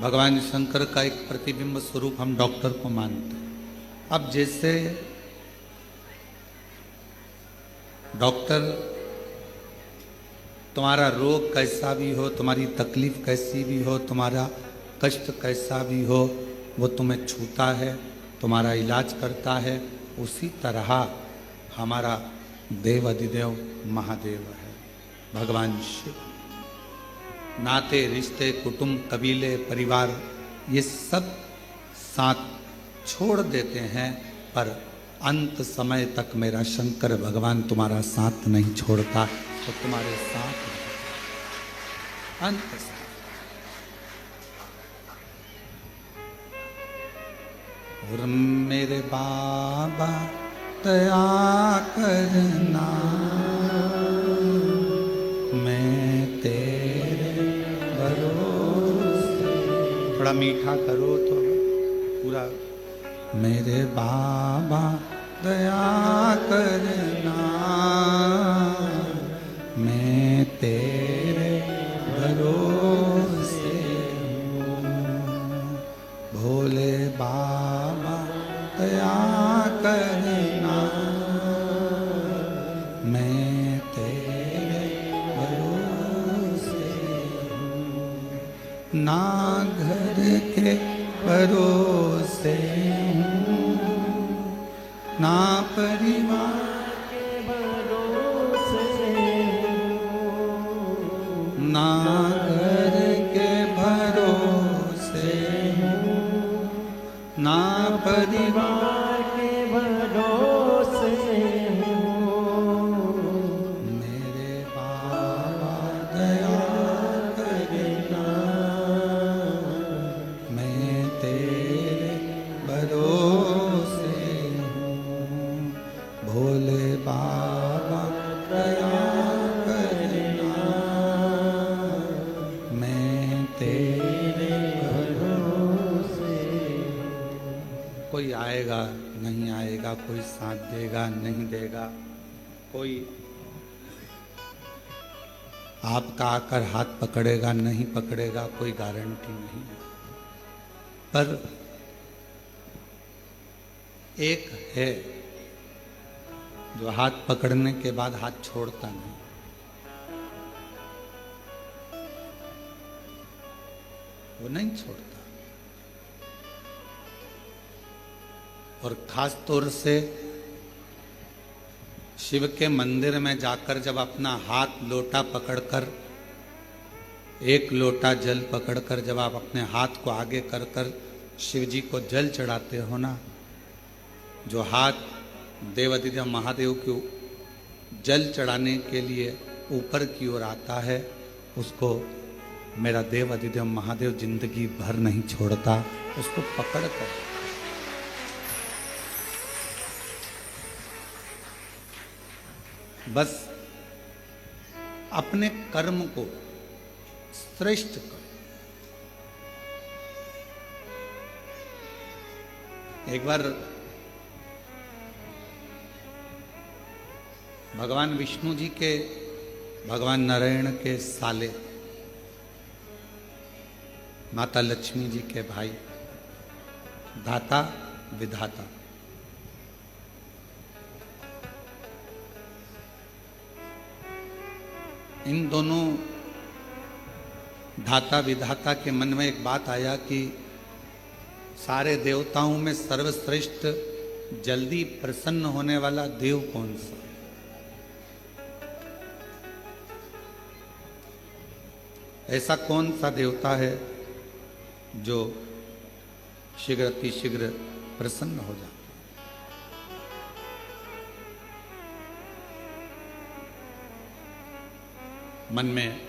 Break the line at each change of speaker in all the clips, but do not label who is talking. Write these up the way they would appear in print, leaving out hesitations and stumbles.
भगवान शंकर का एक प्रतिबिंब स्वरूप हम डॉक्टर को मानते हैं। अब जैसे डॉक्टर तुम्हारा रोग कैसा भी हो, तुम्हारी तकलीफ कैसी भी हो, तुम्हारा कष्ट कैसा भी हो, वो तुम्हें छूता है, तुम्हारा इलाज करता है, उसी तरह हमारा देव अधिदेव महादेव है भगवान शिव। नाते रिश्ते कुटुंब कबीले परिवार ये सब साथ छोड़ देते हैं, पर अंत समय तक मेरा शंकर भगवान तुम्हारा साथ नहीं छोड़ता, तो तुम्हारे साथ अंत समय। और मेरे बाबा दया करना, मैं तेरे भरोसे। थोड़ा मीठा करो तो पूरा। मेरे बाबा दया करना, मैं तेरे भरोसे हूँ। भोले बाबा दया करना, मैं तेरे भरोसे हूँ। ना घर के भरोसे हूँ, ना परिवार के भरोसे हूँ, ना घर के भरोसे हूँ, ना परिवार के भरोसे हूँ। मेरे बाबा दया करना, मैं तेरे भरोसे हूँ। भोले बाबा दया करना, मैं तेरे भरोसे हूँ। कोई आएगा नहीं आएगा, कोई साथ देगा नहीं देगा, कोई आपका आकर हाथ पकड़ेगा नहीं पकड़ेगा, कोई गारंटी नहीं है। पर एक है जो हाथ पकड़ने के बाद हाथ छोड़ता नहीं। वो नहीं छोड़ता। और खास तौर से शिव के मंदिर में जाकर जब अपना हाथ लोटा पकड़कर, एक लोटा जल पकड़कर जब आप अपने हाथ को आगे कर कर शिव जी को जल चढ़ाते हो ना, जो हाथ देव अधिदेव महादेव को जल चढ़ाने के लिए ऊपर की ओर आता है, उसको मेरा देव अधिदेव महादेव जिंदगी भर नहीं छोड़ता। उसको पकड़ कर बस अपने कर्म को श्रेष्ठ कर। एक बार भगवान विष्णु जी के, भगवान नारायण के साले, माता लक्ष्मी जी के भाई, दाता विधाता, इन दोनों धाता विधाता के मन में एक बात आया कि सारे देवताओं में सर्वश्रेष्ठ जल्दी प्रसन्न होने वाला देव कौन सा? ऐसा कौन सा देवता है जो शीघ्र अतिशीघ्र प्रसन्न हो जाता? मन में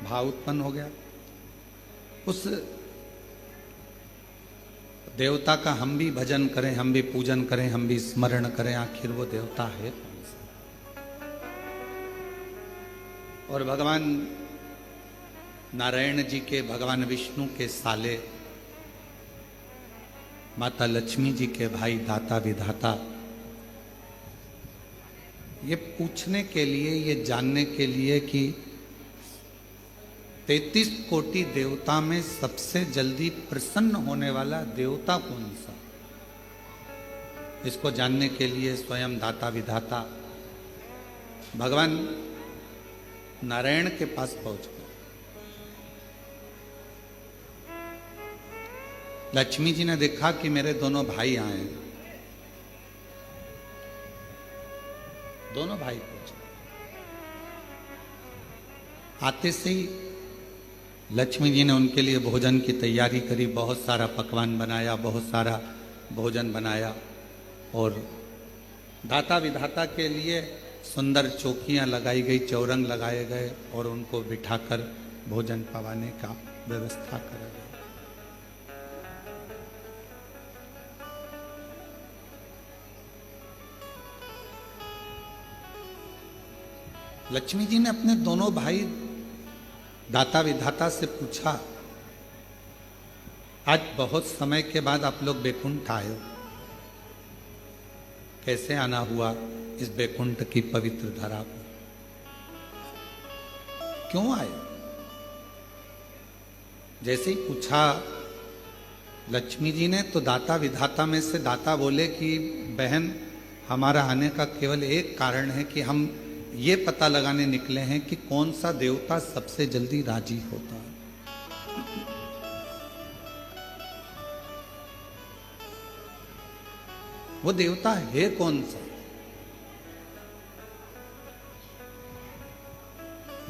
भाव उत्पन्न हो गया। उस देवता का हम भी भजन करें, हम भी पूजन करें, हम भी स्मरण करें, आखिर वो देवता है कौन सा? और भगवान नारायण जी के, भगवान विष्णु के साले, माता लक्ष्मी जी के भाई दाता विधाता, ये पूछने के लिए, ये जानने के लिए कि 33 कोटि देवता में सबसे जल्दी प्रसन्न होने वाला देवता कौन सा? इसको जानने के लिए स्वयं दाता विधाता भगवान नारायण के पास पहुंच गए। लक्ष्मी जी ने देखा कि मेरे दोनों भाई आए हैं। दोनों भाई पहुंचे। आते से ही लक्ष्मी जी ने उनके लिए भोजन की तैयारी करी, बहुत सारा पकवान बनाया, बहुत सारा भोजन बनाया और दाता विधाता के लिए सुंदर चौकियां लगाई गई, चौरंग लगाए गए और उनको बिठाकर भोजन पवाने का व्यवस्था करा गया। लक्ष्मी जी ने अपने दोनों भाई दाता विधाता से पूछा, आज बहुत समय के बाद आप लोग बैकुंठ आए हो, कैसे आना हुआ इस बैकुंठ की पवित्र धरा पर? क्यों आए? जैसे ही पूछा लक्ष्मी जी ने तो दाता विधाता में से दाता बोले कि बहन, हमारा आने का केवल एक कारण है कि हम ये पता लगाने निकले हैं कि कौन सा देवता सबसे जल्दी राजी होता है। वो देवता है कौन सा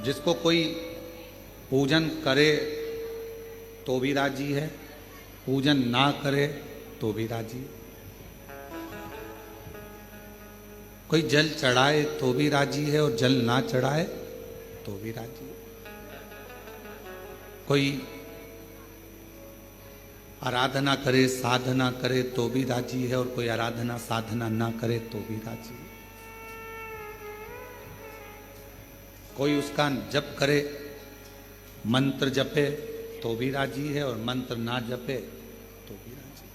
जिसको कोई पूजन करे तो भी राजी है, पूजन ना करे तो भी राजी है, कोई जल चढ़ाए तो भी राजी है और जल ना चढ़ाए तो भी राजी है, कोई आराधना करे साधना करे तो भी राजी है और कोई आराधना साधना ना करे तो भी राजी है, कोई उसका जप करे मंत्र जपे तो भी राजी है और मंत्र ना जपे तो भी राजी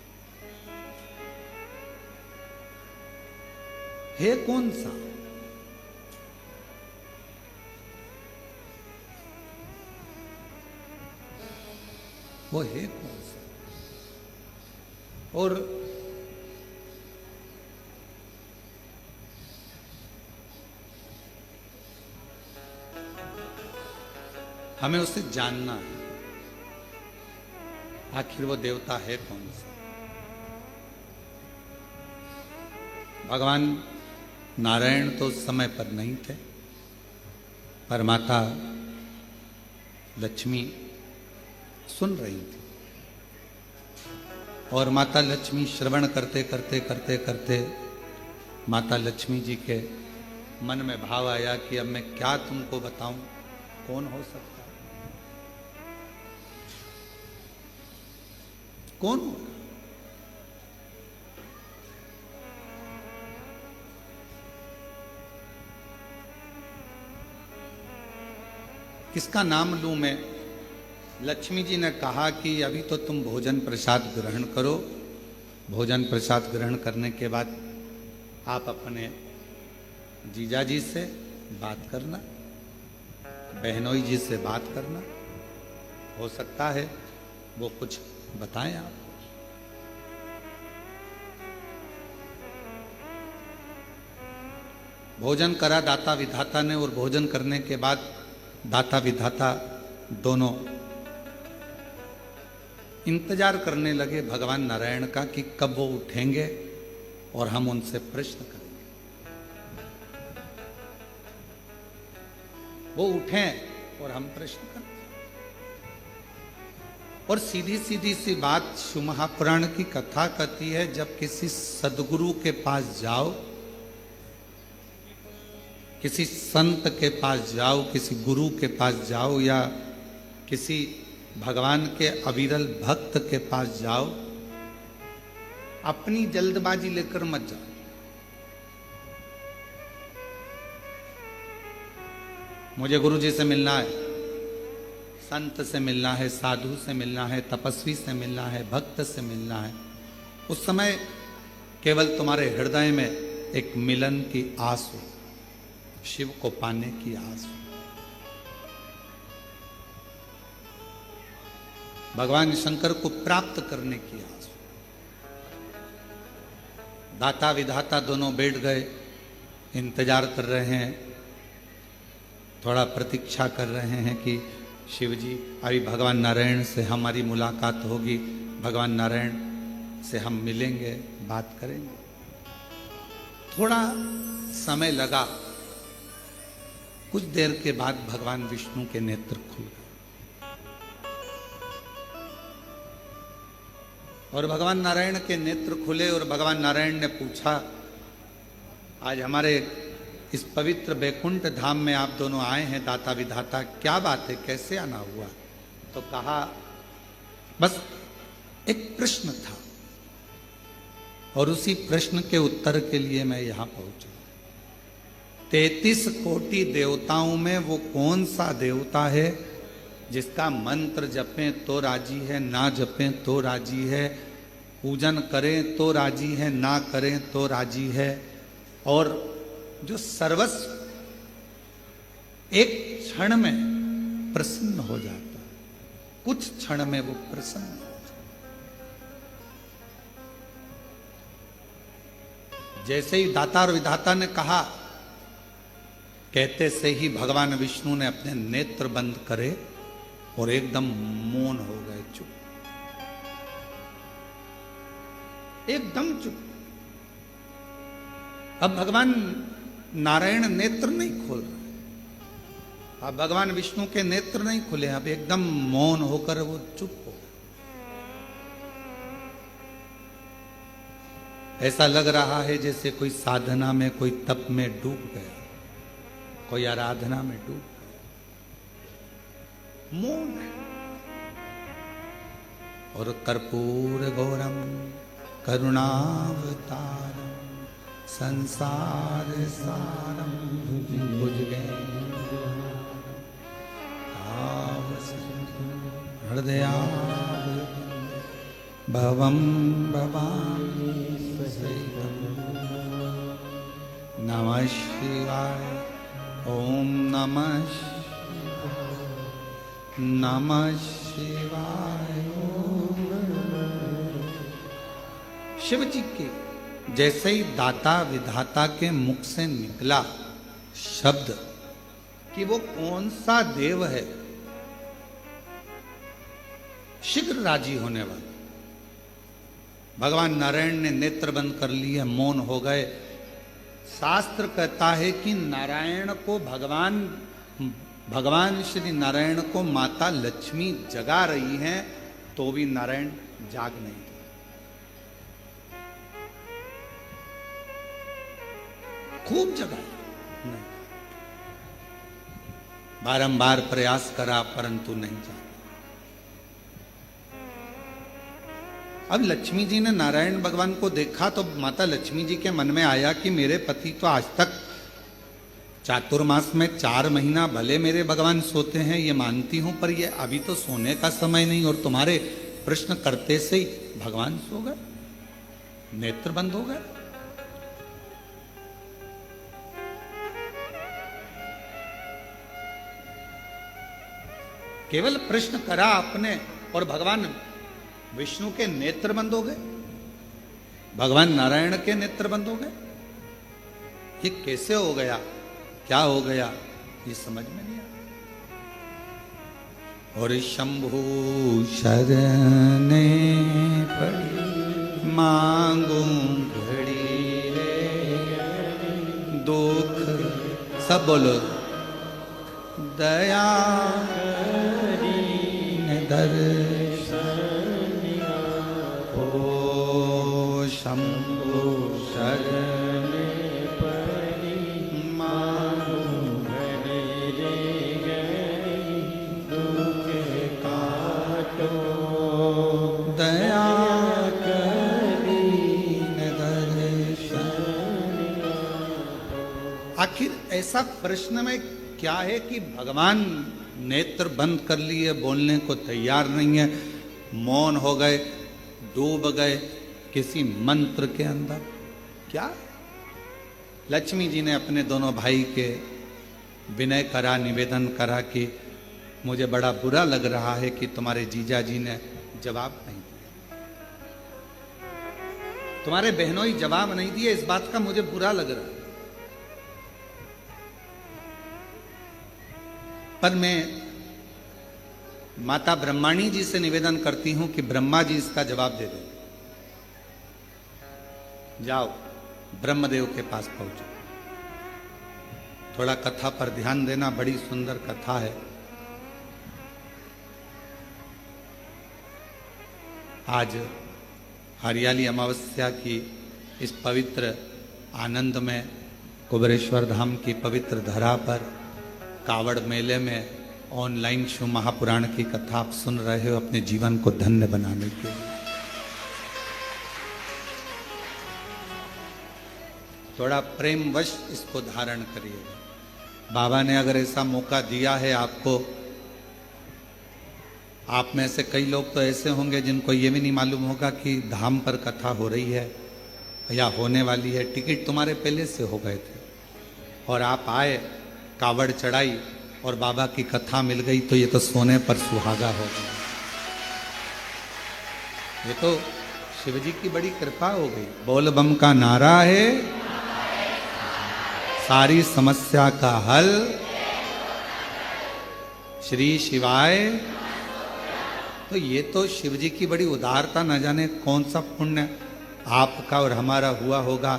है कौन सा? वो है कौन सा? और हमें उसे जानना है, आखिर वो देवता है कौन सा? भगवान नारायण तो उस समय पर नहीं थे, पर माता लक्ष्मी सुन रही थी और माता लक्ष्मी श्रवण करते करते करते करते माता लक्ष्मी जी के मन में भाव आया कि अब मैं क्या तुमको बताऊं, कौन हो सकता है, कौन होगा? किसका नाम लूं मैं? लक्ष्मी जी ने कहा कि अभी तो तुम भोजन प्रसाद ग्रहण करो, भोजन प्रसाद ग्रहण करने के बाद आप अपने जीजा जी से बात करना, बहनोई जी से बात करना, हो सकता है वो कुछ बताएं आप। भोजन करा दाता विधाता ने और भोजन करने के बाद दाता विधाता दोनों इंतजार करने लगे भगवान नारायण का कि कब वो उठेंगे और हम उनसे प्रश्न करेंगे। वो उठें और हम प्रश्न करें। और सीधी सीधी सी बात शिव महापुराण की कथा कहती है, जब किसी सदगुरु के पास जाओ, किसी संत के पास जाओ, किसी गुरु के पास जाओ या किसी भगवान के अविरल भक्त के पास जाओ, अपनी जल्दबाजी लेकर मत जाओ। मुझे गुरु जी से मिलना है, संत से मिलना है, साधु से मिलना है, तपस्वी से मिलना है, भक्त से मिलना है, उस समय केवल तुम्हारे हृदय में एक मिलन की आस हो, शिव को पाने की आस हो। भगवान शंकर को प्राप्त करने की आस। दाता विधाता दोनों बैठ गए, इंतजार कर रहे हैं, थोड़ा प्रतीक्षा कर रहे हैं कि शिव जी अभी भगवान नारायण से हमारी मुलाकात होगी, भगवान नारायण से हम मिलेंगे, बात करेंगे। थोड़ा समय लगा, कुछ देर के बाद भगवान विष्णु के नेत्र खुल गए और भगवान नारायण के नेत्र खुले और भगवान नारायण ने पूछा, आज हमारे इस पवित्र बैकुंठ धाम में आप दोनों आए हैं दाता विधाता, क्या बात है, कैसे आना हुआ? तो कहा बस एक प्रश्न था और उसी प्रश्न के उत्तर के लिए मैं यहां पहुंचा। 33 कोटि देवताओं में वो कौन सा देवता है जिसका मंत्र जपें तो राजी है, ना जपें तो राजी है, पूजन करें तो राजी है, ना करें तो राजी है, और जो सर्वस्व एक क्षण में प्रसन्न हो जाता है, कुछ क्षण में वो प्रसन्न हो जाता है। जैसे ही दाता और विधाता ने कहा, कहते से ही भगवान विष्णु ने अपने नेत्र बंद करे और एकदम मौन हो गए, चुप, एकदम चुप। अब भगवान नारायण नेत्र नहीं खोल रहे, अब भगवान विष्णु के नेत्र नहीं खुले, अब एकदम मौन होकर वो चुप हो। ऐसा लग रहा है जैसे कोई साधना में, कोई तप में डूब गया, कोई आराधना में डूब गया, मौन है। और कर्पूर गौरम करुणावतारम संसार सारम भुज गए हृदया भवम भवामी सहितम। नमः शिवाय, ओम नमः शिवाय, नमः शिवाय। शिव जी के जैसे ही दाता विधाता के मुख से निकला शब्द कि वो कौन सा देव है, शीघ्र राजी होने वाला, भगवान नारायण ने नेत्र बंद कर लिए, मौन हो गए। शास्त्र कहता है कि नारायण को भगवान श्री नारायण को माता लक्ष्मी जगा रही हैं, तो भी नारायण जाग नहीं थे। खूब जगाया, नहीं, बारंबार प्रयास करा परंतु नहीं जागा। अब लक्ष्मी जी ने नारायण भगवान को देखा तो माता लक्ष्मी जी के मन में आया कि मेरे पति तो आज तक चातुर्मास में 4 महीना भले मेरे भगवान सोते हैं, ये मानती हूं, पर ये अभी तो सोने का समय नहीं, और तुम्हारे प्रश्न करते से ही भगवान सो गए, नेत्र बंद हो गए। केवल प्रश्न करा आपने और भगवान विष्णु के नेत्र बंद हो गए, भगवान नारायण के नेत्र बंद हो गए। ये कैसे हो गया, क्या हो गया, ये समझ में नहीं आया। और शंभु शरणे पड़ी मांगू घड़ी रे, दुख सब बोलो, दया दर्शनिया ओ शंभु शरणे पड़ी मांगू घड़ी रे, दुख काटो दया करीन दर्शनिया। आखिर ऐसा प्रश्न में क्या है कि भगवान नेत्र बंद कर लिए, बोलने को तैयार नहीं है, मौन हो गए, डूब गए किसी मंत्र के अंदर। क्या? लक्ष्मी जी ने अपने दोनों भाई के विनय करा, निवेदन करा कि मुझे बड़ा बुरा लग रहा है कि तुम्हारे जीजा जी ने जवाब नहीं दिया, तुम्हारे बहनों ही जवाब नहीं दिए, इस बात का मुझे बुरा लग रहा है। पर मैं माता ब्रह्माणी जी से निवेदन करती हूं कि ब्रह्मा जी इसका जवाब दे दें। जाओ ब्रह्मदेव के पास पहुंचो, थोड़ा कथा पर ध्यान देना, बड़ी सुंदर कथा है। आज हरियाली अमावस्या की इस पवित्र आनंद में कुबेरेश्वर धाम की पवित्र धरा पर कावड़ मेले में ऑनलाइन शिव महापुराण की कथा आप सुन रहे हो अपने जीवन को धन्य बनाने के लिए। थोड़ा प्रेमवश इसको धारण करिएगा। बाबा ने अगर ऐसा मौका दिया है आपको, आप में से कई लोग तो ऐसे होंगे जिनको ये भी नहीं मालूम होगा कि धाम पर कथा हो रही है या होने वाली है। टिकट तुम्हारे पहले से हो गए थे और आप आए, कावड़ चढ़ाई और बाबा की कथा मिल गई, तो ये तो सोने पर सुहागा हो गया। ये तो शिव जी की बड़ी कृपा हो गई। बोल बम का नारा है, सारी समस्या का हल, श्री शिवाय। तो ये तो शिव जी की बड़ी उदारता, न जाने कौन सा पुण्य आपका और हमारा हुआ होगा,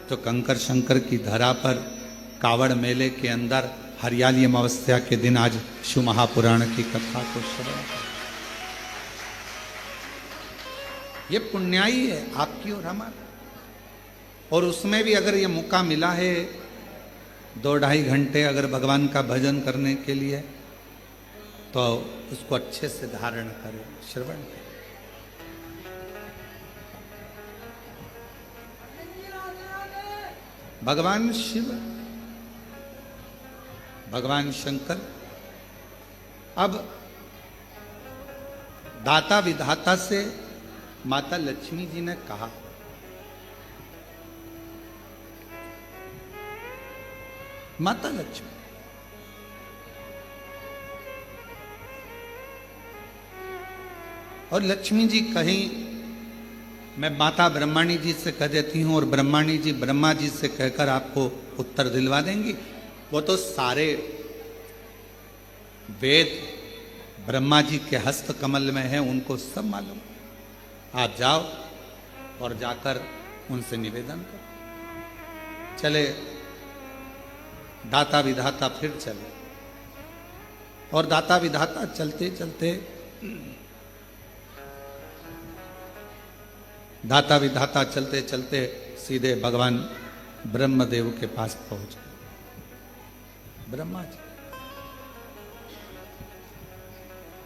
तो कंकर शंकर की धरा पर कावड़ मेले के अंदर हरियाली अमावस्या के दिन आज शिव महापुराण की कथा को श्रवण करें। ये पुण्याई है आपकी और हमारा। और उसमें भी अगर ये मौका मिला है 2-2.5 घंटे अगर भगवान का भजन करने के लिए, तो उसको अच्छे से धारण करें, श्रवण करें। भगवान शिव, भगवान शंकर अब दाता विधाता से माता लक्ष्मी जी ने कहा, माता लक्ष्मी और लक्ष्मी जी कहीं, मैं माता ब्रह्माणी जी से कह देती हूं और ब्रह्माणी जी ब्रह्मा जी से कहकर आपको उत्तर दिलवा देंगी। वो तो सारे वेद ब्रह्मा जी के हस्त कमल में है, उनको सब मालूम। आप जाओ और जाकर उनसे निवेदन करो। चले दाता विधाता फिर चले, और दाता विधाता चलते चलते दाता विधाता चलते चलते सीधे भगवान ब्रह्मदेव के पास पहुंचे। ब्रह्मा जी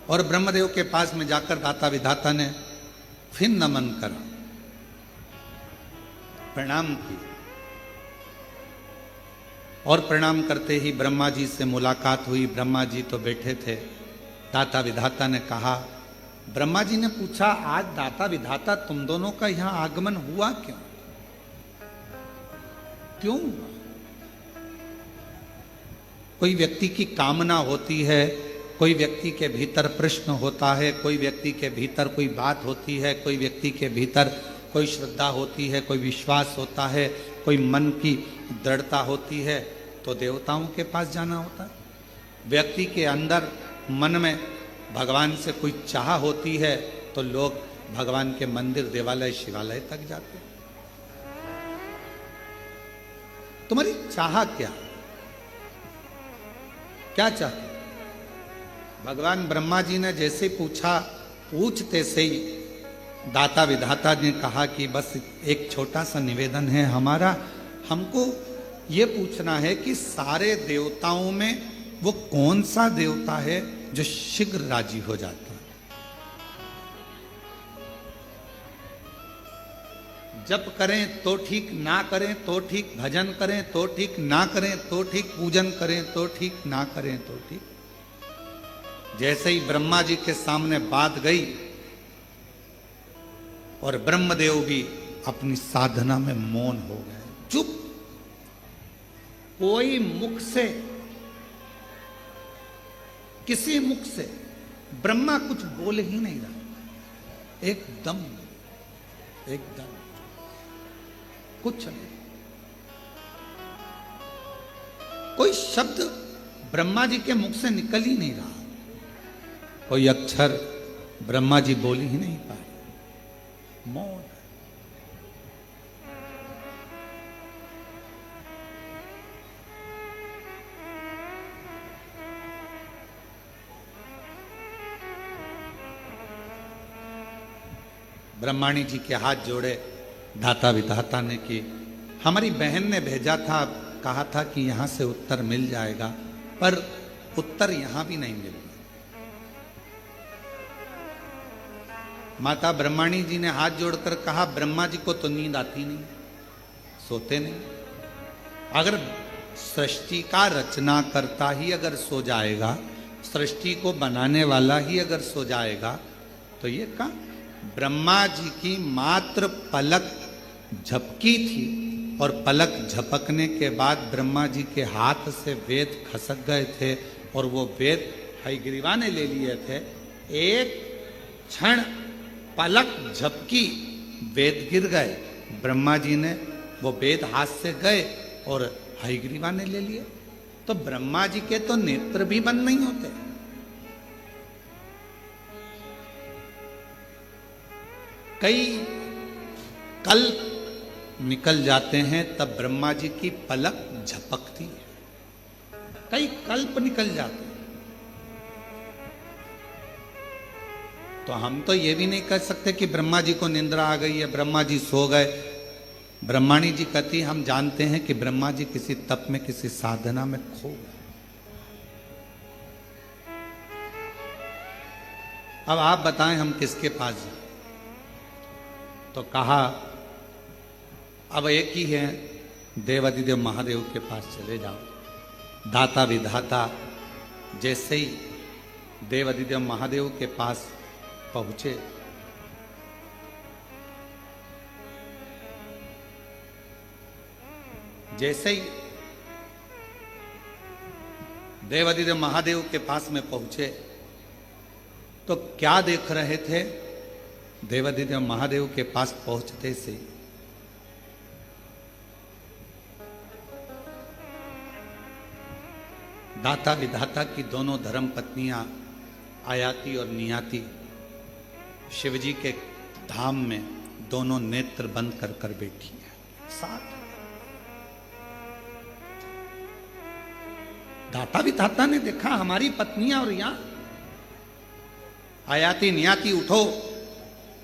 और ब्रह्मदेव के पास में जाकर दाता विधाता ने फिर नमन करा, प्रणाम किया। और प्रणाम करते ही ब्रह्मा जी से मुलाकात हुई। ब्रह्मा जी तो बैठे थे। दाता विधाता ने कहा, ब्रह्मा जी ने पूछा, आज दाता विधाता तुम दोनों का यहां आगमन हुआ क्यों? क्यों हुआ? कोई व्यक्ति की कामना होती है, कोई व्यक्ति के भीतर प्रश्न होता है, कोई व्यक्ति के भीतर कोई बात होती है, कोई व्यक्ति के भीतर कोई श्रद्धा होती है, कोई विश्वास होता है, कोई मन की दृढ़ता होती है, तो देवताओं के पास जाना होता है। व्यक्ति के अंदर मन में भगवान से कोई चाह होती है तो लोग भगवान के मंदिर, देवालय, शिवालय तक जाते हैं। तुम्हारी चाह क्या क्या चाहते? भगवान ब्रह्मा जी ने जैसे पूछा, पूछते से ही दाता विधाता ने कहा कि बस एक छोटा सा निवेदन है हमारा, हमको ये पूछना है कि सारे देवताओं में वो कौन सा देवता है जो शीघ्र राजी हो जाता है? जप करें तो ठीक, ना करें तो ठीक, भजन करें तो ठीक, ना करें तो ठीक, पूजन करें तो ठीक, ना करें तो ठीक। जैसे ही ब्रह्मा जी के सामने बात गई और ब्रह्मदेव भी अपनी साधना में मौन हो गए, चुप। कोई मुख से किसी मुख से ब्रह्मा कुछ बोल ही नहीं रहा, एकदम कुछ नहीं, कोई शब्द ब्रह्मा जी के मुख से निकल ही नहीं रहा, कोई अक्षर ब्रह्मा जी बोल ही नहीं पाए, मौन। ब्रह्माणी जी के हाथ जोड़े दाता विधाता ने कि हमारी बहन ने भेजा था, कहा था कि यहां से उत्तर मिल जाएगा, पर उत्तर यहां भी नहीं मिल गया। माता ब्रह्माणी जी ने हाथ जोड़कर कहा, ब्रह्मा जी को तो नींद आती नहीं, सोते नहीं। अगर सृष्टि का रचना करता ही अगर सो जाएगा, सृष्टि को बनाने वाला ही अगर सो जाएगा, तो ये कहा ब्रह्मा जी की मात्र पलक झपकी थी और पलक झपकने के बाद ब्रह्मा जी के हाथ से वेद खसक गए थे और वो वेद हयग्रीवा ने ले लिए थे। एक क्षण पलक झपकी, वेद गिर गए, ब्रह्मा जी ने वो वेद हाथ से गए और हयग्रीवा ने ले लिए। तो ब्रह्मा जी के तो नेत्र भी बंद नहीं होते। कई कल्प निकल जाते हैं तब ब्रह्मा जी की पलक झपकती है, कई कल्प निकल जाते हैं। तो हम तो ये भी नहीं कह सकते कि ब्रह्मा जी को निंद्रा आ गई है, ब्रह्मा जी सो गए। ब्रह्माणी जी कहती, हम जानते हैं कि ब्रह्मा जी किसी तप में, किसी साधना में खो गए। अब आप बताएं हम किसके पास जाएं? तो कहा अब एक ही है, देवादिदेव महादेव के पास चले जाओ। दाता विधाता जैसे ही देवादिदेव महादेव के पास पहुंचे, जैसे ही देवादिदेव महादेव के पास में पहुंचे तो क्या देख रहे थे? देवादिदेव महादेव के पास पहुंचते से दाता विधाता की दोनों धर्म पत्नियां आयाति और नियाति शिवजी के धाम में दोनों नेत्र बंद कर कर बैठी हैं साथ। दाता विधाता ने देखा हमारी पत्नियां और यहां आयाति नियाति उठो,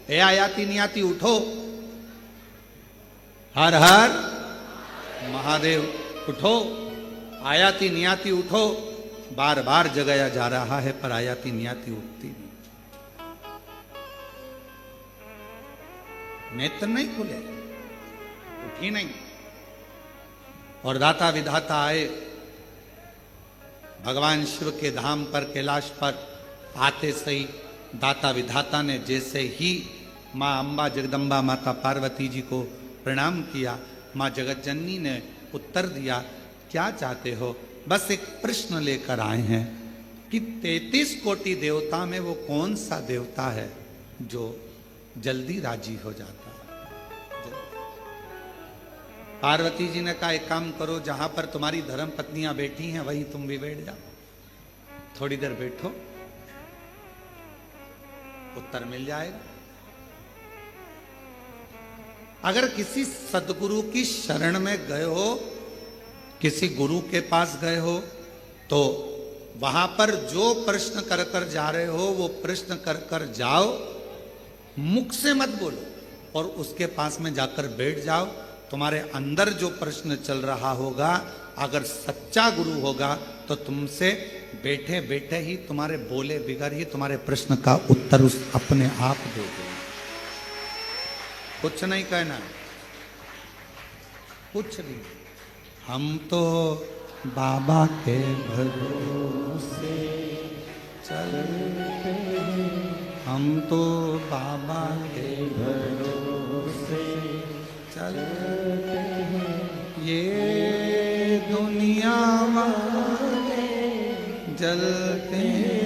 ए आयाति नियाति उठो, हर हर महादेव उठो, आयाति नियाति उठो। बार बार जगाया जा रहा है पर आयाति नियाति उठती नहीं, नेत्र नहीं खुले, उठी नहीं। और दाता विधाता आए भगवान शिव के धाम पर, कैलाश पर आते सही दाता विधाता ने जैसे ही माँ अम्बा जगदम्बा माता पार्वती जी को प्रणाम किया, माँ जगत जननी ने उत्तर दिया, क्या चाहते हो? बस एक प्रश्न लेकर आए हैं कि 33 कोटि देवता में वो कौन सा देवता है जो जल्दी राजी हो जाता है? पार्वती जी ने कहा एक काम करो, जहां पर तुम्हारी धर्म पत्नियां बैठी हैं वहीं तुम भी बैठ जाओ, थोड़ी देर बैठो, उत्तर मिल जाएगा। अगर किसी सदगुरु की शरण में गए हो, किसी गुरु के पास गए हो, तो वहां पर जो प्रश्न कर कर जा रहे हो वो प्रश्न कर कर जाओ, मुख से मत बोलो और उसके पास में जाकर बैठ जाओ। तुम्हारे अंदर जो प्रश्न चल रहा होगा, अगर सच्चा गुरु होगा तो तुमसे बैठे बैठे ही तुम्हारे बोले बिगड़ ही तुम्हारे प्रश्न का उत्तर उस अपने आप दे देगा। कुछ नहीं कहना है, कुछ नहीं। हम तो बाबा के भरोसे चलते हैं, हम तो बाबा के भरोसे चलते हैं, ये दुनिया वाले जलते हैं।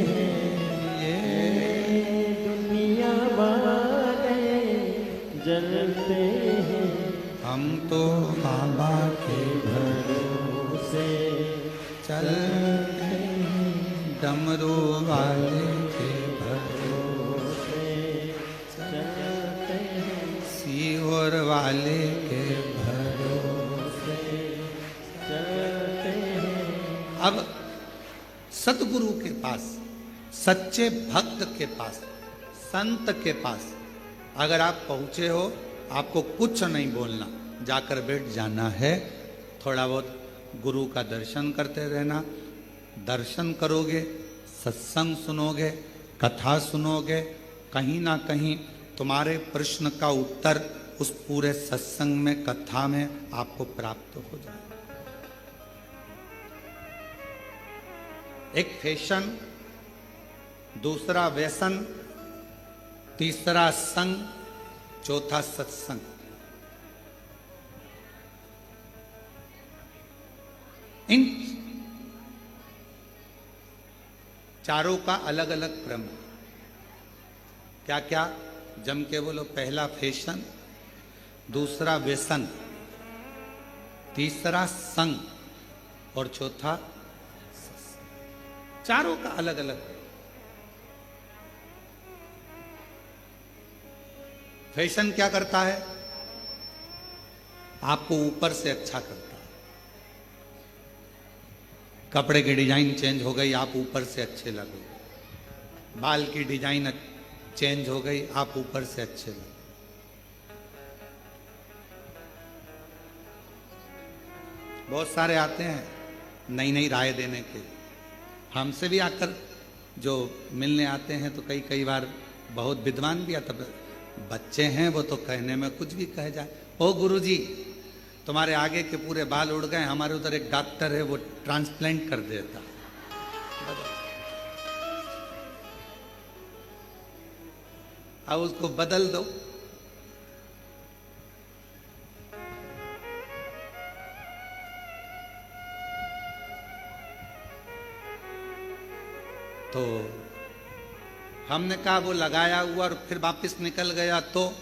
डमरू वाले के भरोसे चलते हैं, सीहोर वाले के भरोसे चलते हैं। अब सतगुरु के पास, सच्चे भक्त के पास, संत के पास अगर आप पहुंचे हो, आपको कुछ नहीं बोलना, जाकर बैठ जाना है। थोड़ा बहुत गुरु का दर्शन करते रहना। दर्शन करोगे, सत्संग सुनोगे, कथा सुनोगे, कहीं ना कहीं तुम्हारे प्रश्न का उत्तर उस पूरे सत्संग में, कथा में आपको प्राप्त हो जाए। एक फैशन, दूसरा व्यसन, तीसरा संग, चौथा सत्संग। इन चारों का अलग अलग क्रम। क्या क्या? जम के बोलो। पहला फैशन, दूसरा व्यसन, तीसरा संग और चौथा सत्संग। चारों का अलग अलग। फैशन क्या करता है? आपको ऊपर से अच्छा करता है। कपड़े की डिजाइन चेंज हो गई, आप ऊपर से अच्छे लगे। बाल की डिजाइन चेंज हो गई, आप ऊपर से अच्छे लगे। बहुत सारे आते हैं नई नई राय देने के। हमसे भी आकर जो मिलने आते हैं तो कई बार बहुत विद्वान भी आता। बच्चे हैं वो तो कहने में कुछ भी कह जाए। ओ गुरुजी, तुम्हारे आगे के पूरे बाल उड़ गए, हमारे उधर एक डॉक्टर है वो ट्रांसप्लांट कर देता। अब उसको बदल दो। तो हमने कहा वो लगाया हुआ और फिर वापस निकल गया, तो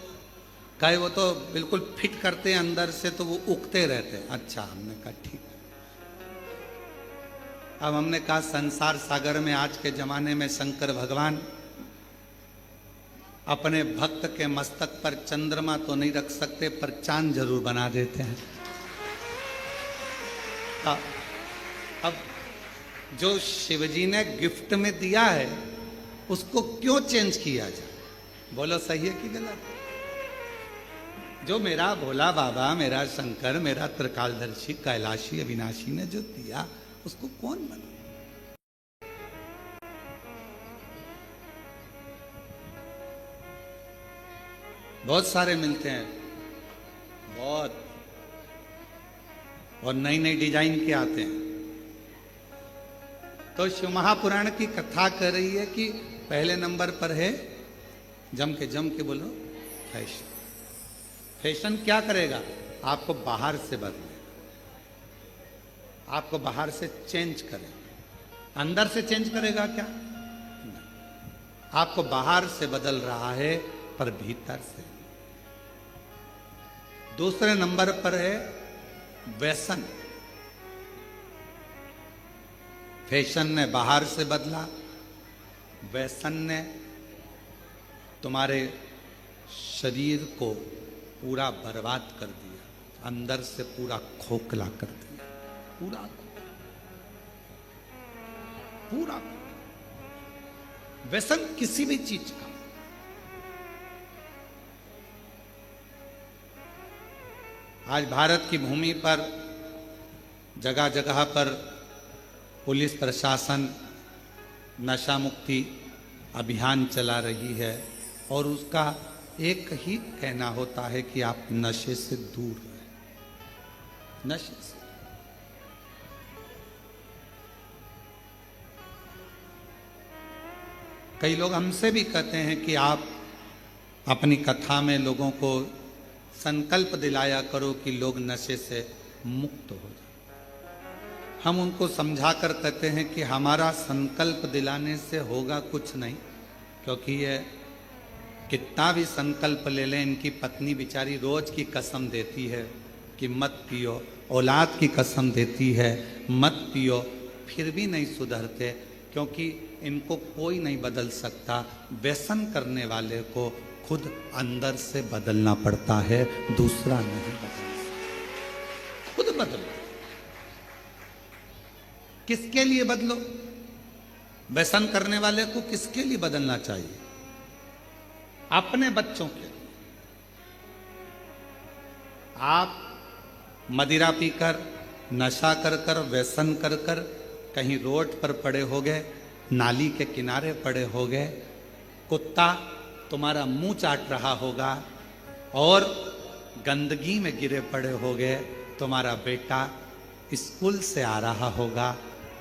कहे वो तो बिल्कुल फिट करते हैं अंदर से, तो वो उगते रहते हैं। अच्छा, हमने कहा ठीक। अब हमने कहा संसार सागर में आज के जमाने में शंकर भगवान अपने भक्त के मस्तक पर चंद्रमा तो नहीं रख सकते, पर चांद जरूर बना देते हैं। अब जो शिवजी ने गिफ्ट में दिया है उसको क्यों चेंज किया जाए? बोलो सही है कि गलत? जो मेरा भोला बाबा, मेरा शंकर, मेरा त्रिकालदर्शी, कैलाशी, अविनाशी ने जो दिया उसको कौन बना? बहुत सारे मिलते हैं, बहुत, और नई नई डिजाइन के आते हैं। तो शिव महापुराण की कथा कर रही है कि पहले नंबर पर है, जम के बोलो, फैशन। फैशन क्या करेगा? आपको बाहर से बदलेगा, आपको बाहर से चेंज करेगा। अंदर से चेंज करेगा क्या? नहीं। आपको बाहर से बदल रहा है पर भीतर से। दूसरे नंबर पर है व्यसन। फैशन ने बाहर से बदला, व्यसन ने तुम्हारे शरीर को पूरा बर्बाद कर दिया, अंदर से पूरा खोखला कर दिया, पूरा। व्यसन किसी भी चीज का। आज भारत की भूमि पर जगह जगह पर पुलिस प्रशासन नशा मुक्ति अभियान चला रही है, और उसका एक ही कहना होता है कि आप नशे से दूर रहें। नशे से। कई लोग हमसे भी कहते हैं कि आप अपनी कथा में लोगों को संकल्प दिलाया करो कि लोग नशे से मुक्त हो जाए। हम उनको समझाकर कहते हैं कि हमारा संकल्प दिलाने से होगा कुछ नहीं, क्योंकि ये कितना भी संकल्प ले लें, इनकी पत्नी बेचारी रोज की कसम देती है कि मत पियो, औलाद की कसम देती है मत पियो, फिर भी नहीं सुधरते। क्योंकि इनको कोई नहीं बदल सकता। व्यसन करने वाले को खुद अंदर से बदलना पड़ता है, दूसरा नहीं बदल सकता। खुद बदलो। किसके लिए बदलो? व्यसन करने वाले को किसके लिए बदलना चाहिए? अपने बच्चों के लिए। आप मदिरा पीकर, नशा कर कर, व्यसन कर कर कहीं रोड पर पड़े हो गए, नाली के किनारे पड़े हो गए, कुत्ता तुम्हारा मुंह चाट रहा होगा और गंदगी में गिरे पड़े हो गए, तुम्हारा बेटा स्कूल से आ रहा होगा,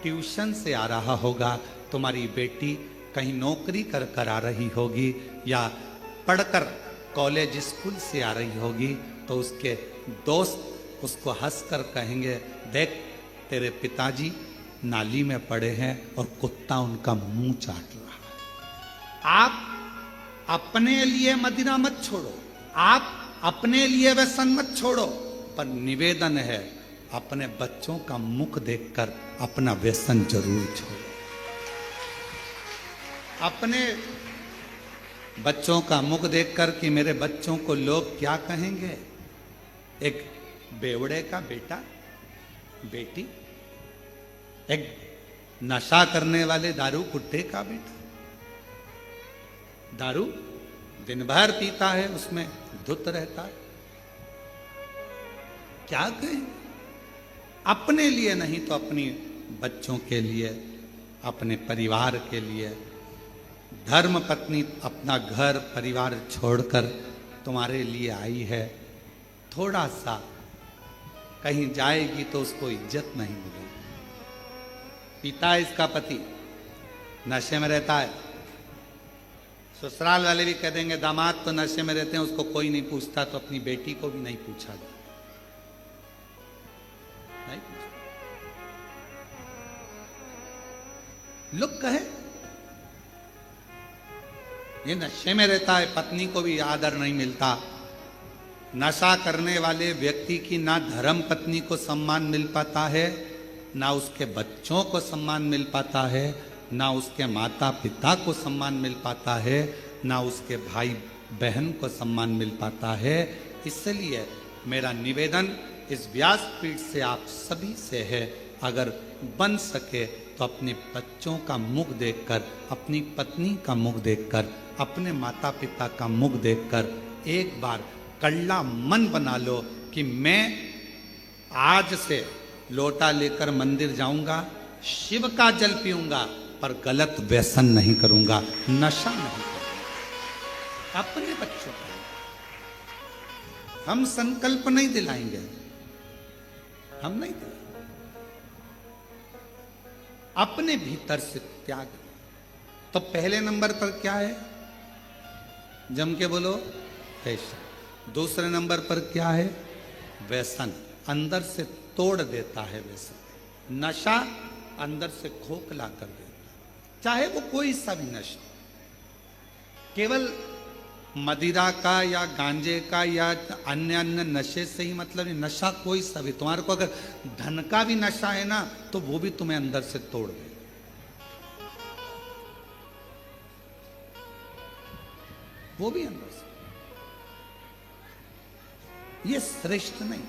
ट्यूशन से आ रहा होगा, तुम्हारी बेटी कहीं नौकरी कर कर आ रही होगी या पढ़कर कॉलेज स्कूल से आ रही होगी, तो उसके दोस्त उसको हंसकर कहेंगे, देख तेरे पिताजी नाली में पड़े हैं और कुत्ता उनका मुंह चाट रहा है। आप अपने लिए मदिरा मत छोड़ो, आप अपने लिए व्यसन मत छोड़ो, पर निवेदन है अपने बच्चों का मुख देखकर अपना व्यसन जरूर छोड़ो। अपने बच्चों का मुख देखकर कि मेरे बच्चों को लोग क्या कहेंगे। एक बेवड़े का बेटा, बेटी, एक नशा करने वाले दारू कुट्टे का बेटा, दारू दिन भर पीता है, उसमें धुत रहता है, क्या कहें? अपने लिए नहीं तो अपनी बच्चों के लिए, अपने परिवार के लिए। धर्म पत्नी अपना घर परिवार छोड़कर तुम्हारे लिए आई है, थोड़ा सा कहीं जाएगी तो उसको इज्जत नहीं मिलेगी। पिता इसका पति नशे में रहता है, ससुराल वाले भी कह देंगे दामाद तो नशे में रहते हैं, उसको कोई नहीं पूछता, तो अपनी बेटी को भी नहीं पूछा जाए, नहीं पूछा। लोग कहे ये नशे में रहता है, पत्नी को भी आदर नहीं मिलता। नशा करने वाले व्यक्ति की ना धर्म पत्नी को सम्मान मिल पाता है, ना उसके बच्चों को सम्मान मिल पाता है, ना उसके माता पिता को सम्मान मिल पाता है, ना उसके भाई बहन को सम्मान मिल पाता है। इसलिए मेरा निवेदन इस व्यासपीठ से आप सभी से है, अगर बन सके तो अपने बच्चों का मुख देखकर, अपनी पत्नी का मुख देखकर, अपने माता पिता का मुख देखकर एक बार कड़ला मन बना लो कि मैं आज से लोटा लेकर मंदिर जाऊंगा, शिव का जल पीऊंगा, पर गलत व्यसन नहीं करूंगा, नशा नहीं करूंगा। अपने बच्चों का हम संकल्प नहीं दिलाएंगे, हम नहीं दिलाएंगे। अपने भीतर से त्याग। तो पहले नंबर पर क्या है? जम के बोलो, फैशन। दूसरे नंबर पर क्या है? व्यसन। अंदर से तोड़ देता है व्यसन। नशा अंदर से खोखला कर देता है, चाहे वो कोई सा भी नशा, केवल मदिरा का या गांजे का या अन्य अन्य नशे से ही मतलब नहीं, नशा कोई सा भी। तुम्हारे को अगर धन का भी नशा है ना, तो वो भी तुम्हें अंदर से तोड़ दे। वो भी अंदर से, ये श्रेष्ठ नहीं।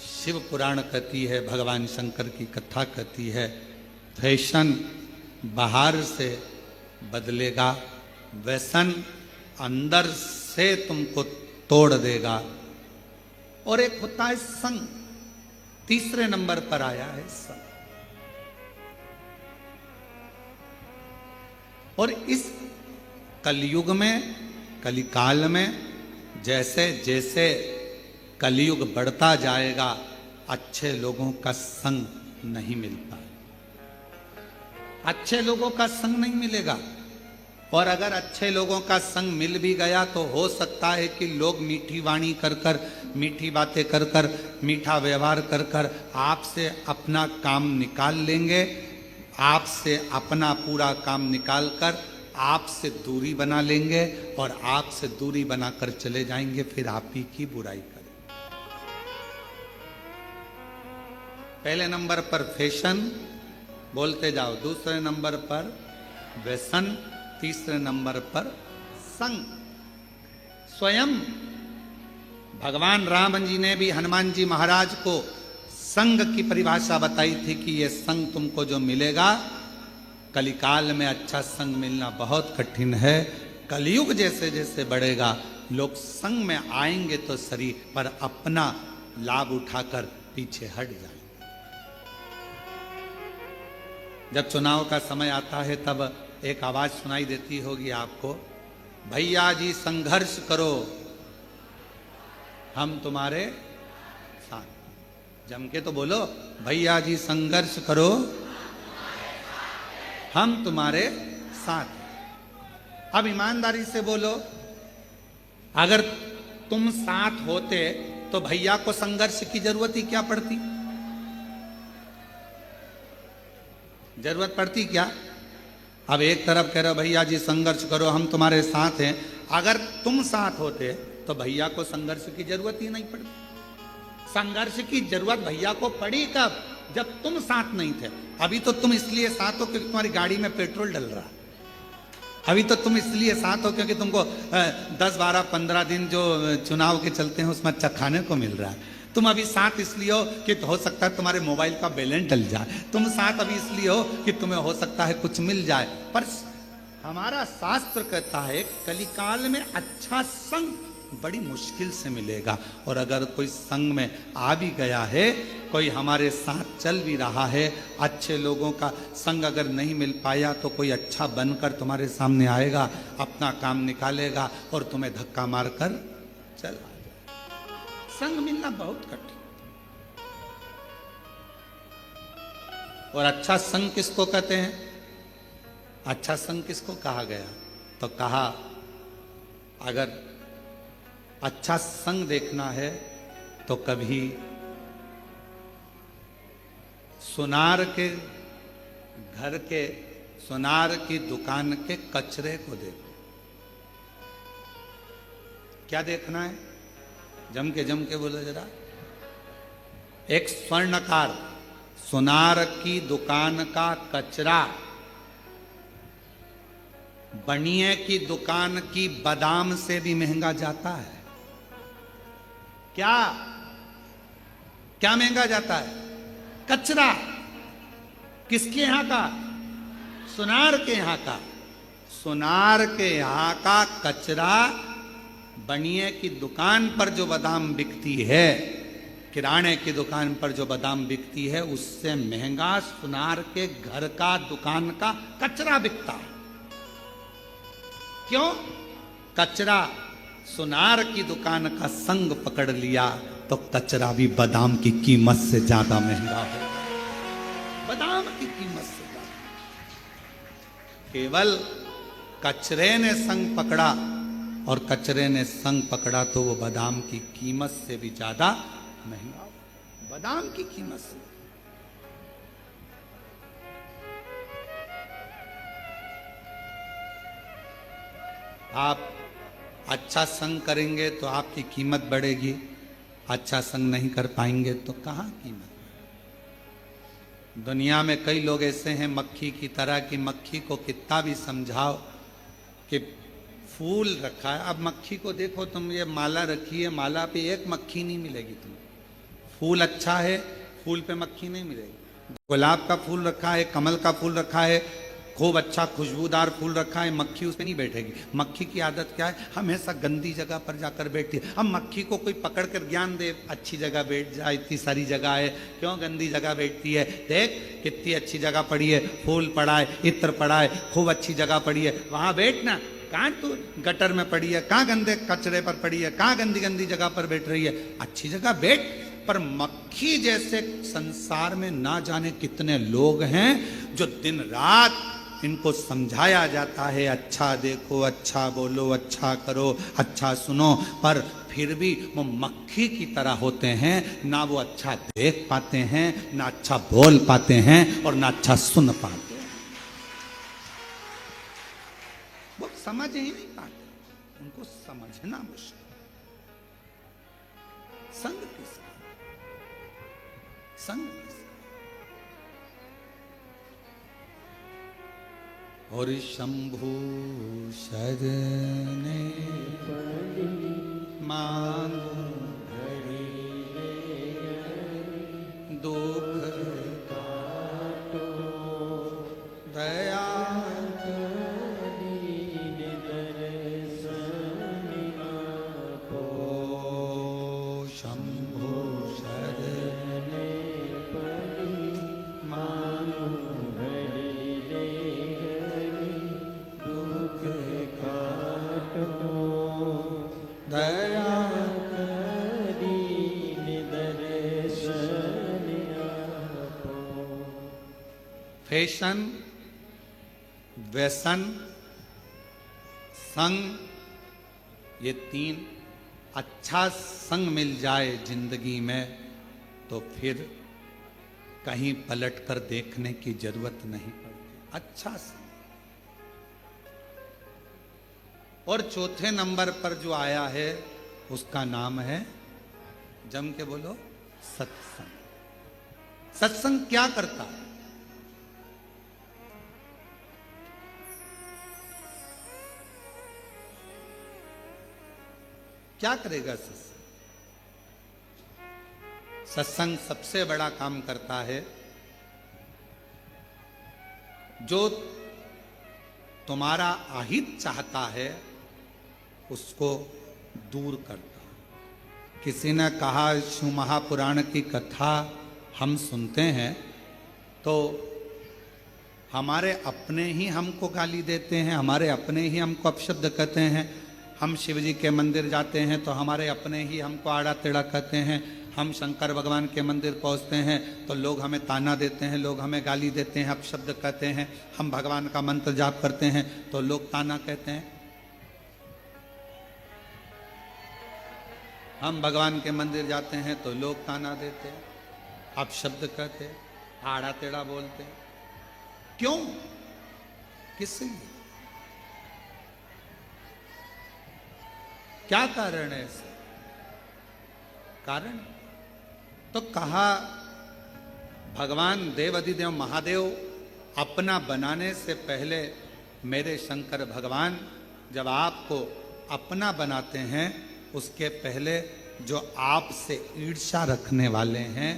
शिव पुराण कहती है, भगवान शंकर की कथा कहती है, फैशन बाहर से बदलेगा, व्यसन अंदर से तुमको तोड़ देगा। और एक होता है संग, तीसरे नंबर पर आया है संग। और इस कलयुग में, कलिकाल में, जैसे जैसे कलयुग बढ़ता जाएगा, अच्छे लोगों का संग नहीं मिलता है, अच्छे लोगों का संग नहीं मिलेगा। और अगर अच्छे लोगों का संग मिल भी गया तो हो सकता है कि लोग मीठी वाणी कर कर, मीठी बातें कर कर, मीठा व्यवहार कर कर आपसे अपना काम निकाल लेंगे, आपसे अपना पूरा काम निकाल कर आपसे दूरी बना लेंगे और आपसे दूरी बनाकर चले जाएंगे, फिर आप ही की बुराई करें। पहले नंबर पर फैशन, बोलते जाओ। दूसरे नंबर पर व्यसन, तीसरे नंबर पर संग। स्वयं भगवान राम जी ने भी हनुमान जी महाराज को संग की परिभाषा बताई थी कि ये संग तुमको जो मिलेगा, कलिकाल में अच्छा संग मिलना बहुत कठिन है। कलयुग जैसे जैसे बढ़ेगा, लोग संग में आएंगे तो सही, पर अपना लाभ उठाकर पीछे हट जाएंगे। जब चुनाव का समय आता है तब एक आवाज सुनाई देती होगी आपको, भैया जी संघर्ष करो, हम तुम्हारे साथ। जम के तो बोलो, भैया जी संघर्ष करो, हम तुम्हारे साथ। अब ईमानदारी से बोलो, अगर तुम साथ होते तो भैया को संघर्ष की जरूरत ही क्या पड़ती? जरूरत पड़ती क्या? अब एक तरफ कह रहे हो भैया जी संघर्ष करो, हम तुम्हारे साथ हैं। अगर तुम साथ होते तो भैया को संघर्ष की जरूरत ही नहीं पड़ती। संघर्ष की जरूरत भैया को पड़ी कब? जब तुम साथ नहीं थे। अभी तो तुम इसलिए साथ हो क्योंकि तुम्हारी गाड़ी में पेट्रोल डल रहा है। अभी तो तुम इसलिए साथ हो क्योंकि तुमको 10, 12, 15 दिन जो चुनाव के चलते हैं उसमें अच्छा खाने को मिल रहा है। तुम अभी साथ इसलिए हो कि हो सकता है तुम्हारे मोबाइल का बैलेंस डल जाए। तुम साथ अभी इसलिए हो कि तुम्हें हो सकता है कुछ मिल जाए। पर हमारा शास्त्र कहता है कलिकाल में अच्छा संग बड़ी मुश्किल से मिलेगा। और अगर कोई संग में आ भी गया है, कोई हमारे साथ चल भी रहा है, अच्छे लोगों का संग अगर नहीं मिल पाया तो कोई अच्छा बनकर तुम्हारे सामने आएगा, अपना काम निकालेगा और तुम्हें धक्का मारकर चला जाएगा। संग मिलना बहुत कठिन। और अच्छा संग किसको कहते हैं? अच्छा संग किसको कहा गया? तो कहा अगर अच्छा संग देखना है तो कभी सुनार के घर के, सुनार की दुकान के कचरे को देखो। क्या देखना है? जम के बोलो जरा। एक स्वर्णकार सुनार की दुकान का कचरा बनिए की दुकान की बादाम से भी महंगा जाता है। क्या क्या महंगा जाता है? कचरा। किसके यहां का? सुनार के यहां का। सुनार के यहां का कचरा बनिए की दुकान पर जो बादाम बिकती है, किराने की दुकान पर जो बादाम बिकती है, उससे महंगा सुनार के घर का दुकान का कचरा बिकता है। क्यों? कचरा सुनार की दुकान का संग पकड़ लिया तो कचरा भी बादाम की कीमत से ज्यादा महंगा हो। बादाम की कीमत से ज्यादा। केवल कचरे ने संग पकड़ा, और कचरे ने संग पकड़ा तो वो बादाम की कीमत से भी ज्यादा महंगा हो। बादाम की कीमत से। आप अच्छा संग करेंगे तो आपकी कीमत बढ़ेगी, अच्छा संग नहीं कर पाएंगे तो कहाँ कीमत। दुनिया में कई लोग ऐसे हैं मक्खी की तरह कि मक्खी को कितना भी समझाओ कि फूल रखा है। अब मक्खी को देखो तुम, ये माला रखी है, माला पे एक मक्खी नहीं मिलेगी तुम्हें। फूल अच्छा है, फूल पे मक्खी नहीं मिलेगी। गुलाब का फूल रखा है, कमल का फूल रखा है, खूब अच्छा खुशबूदार फूल रखा है, मक्खी उसमें नहीं बैठेगी। मक्खी की आदत क्या है? हमेशा गंदी जगह पर जाकर बैठती है। अब मक्खी को कोई पकड़ कर ज्ञान दे, अच्छी जगह बैठ जा, इतनी सारी जगह है, क्यों गंदी जगह बैठती है? देख कितनी अच्छी जगह पड़ी है, फूल पड़ा है, इत्र पड़ा है, खूब अच्छी जगह पड़ी है, वहां बैठना। कहाँ तू गटर में पड़ी है, कहाँ गंदे कचरे पर पड़ी है, कहाँ गंदी गंदी जगह पर बैठ रही है? अच्छी जगह बैठ। पर मक्खी जैसे संसार में ना जाने कितने लोग हैं जो दिन रात इनको समझाया जाता है, अच्छा देखो, अच्छा बोलो, अच्छा करो, अच्छा सुनो, पर फिर भी वो मक्खी की तरह होते हैं। ना वो अच्छा देख पाते हैं, ना अच्छा बोल पाते हैं, और ना अच्छा सुन पाते हैं। वो समझ ही नहीं पाते, उनको समझना मुश्किल। संग किसका? संग किसका? और शंभु शरणे मांगो दुख काटो दया शंभु शरणे मांगो दया फैशन, व्यसन, संग, ये तीन अच्छा संग मिल जाए जिंदगी में तो फिर कहीं पलट कर देखने की जरूरत नहीं पड़ती। अच्छा संग। और चौथे नंबर पर जो आया है उसका नाम है, जम के बोलो, सत्संग। सत्संग क्या करता है? क्या करेगा सत्संग? सत्संग सबसे बड़ा काम करता है, जो तुम्हारा अहित चाहता है उसको दूर करता है। किसी ने कहा, शिव महापुराण की कथा हम सुनते हैं तो हमारे अपने ही हमको गाली देते हैं, हमारे अपने ही हमको अपशब्द कहते हैं। हम शिव जी के मंदिर जाते हैं तो हमारे अपने ही हमको आड़ा टेढ़ा कहते हैं। हम शंकर भगवान के मंदिर पहुंचते हैं तो लोग हमें ताना देते हैं, लोग हमें गाली देते हैं, अपशब्द कहते हैं। हम भगवान का मंत्र जाप करते हैं तो लोग ताना कहते हैं। हम भगवान के मंदिर जाते हैं तो लोग ताना देते हैं, अपशब्द कहते हैं, आड़ा टेढ़ा बोलते हैं। क्यों? किस लिए? क्या कारण है इसका? कारण तो कहा, भगवान देवाधिदेव महादेव अपना बनाने से पहले मेरे शंकर भगवान जब आपको अपना बनाते हैं उसके पहले जो आपसे ईर्ष्या रखने वाले हैं,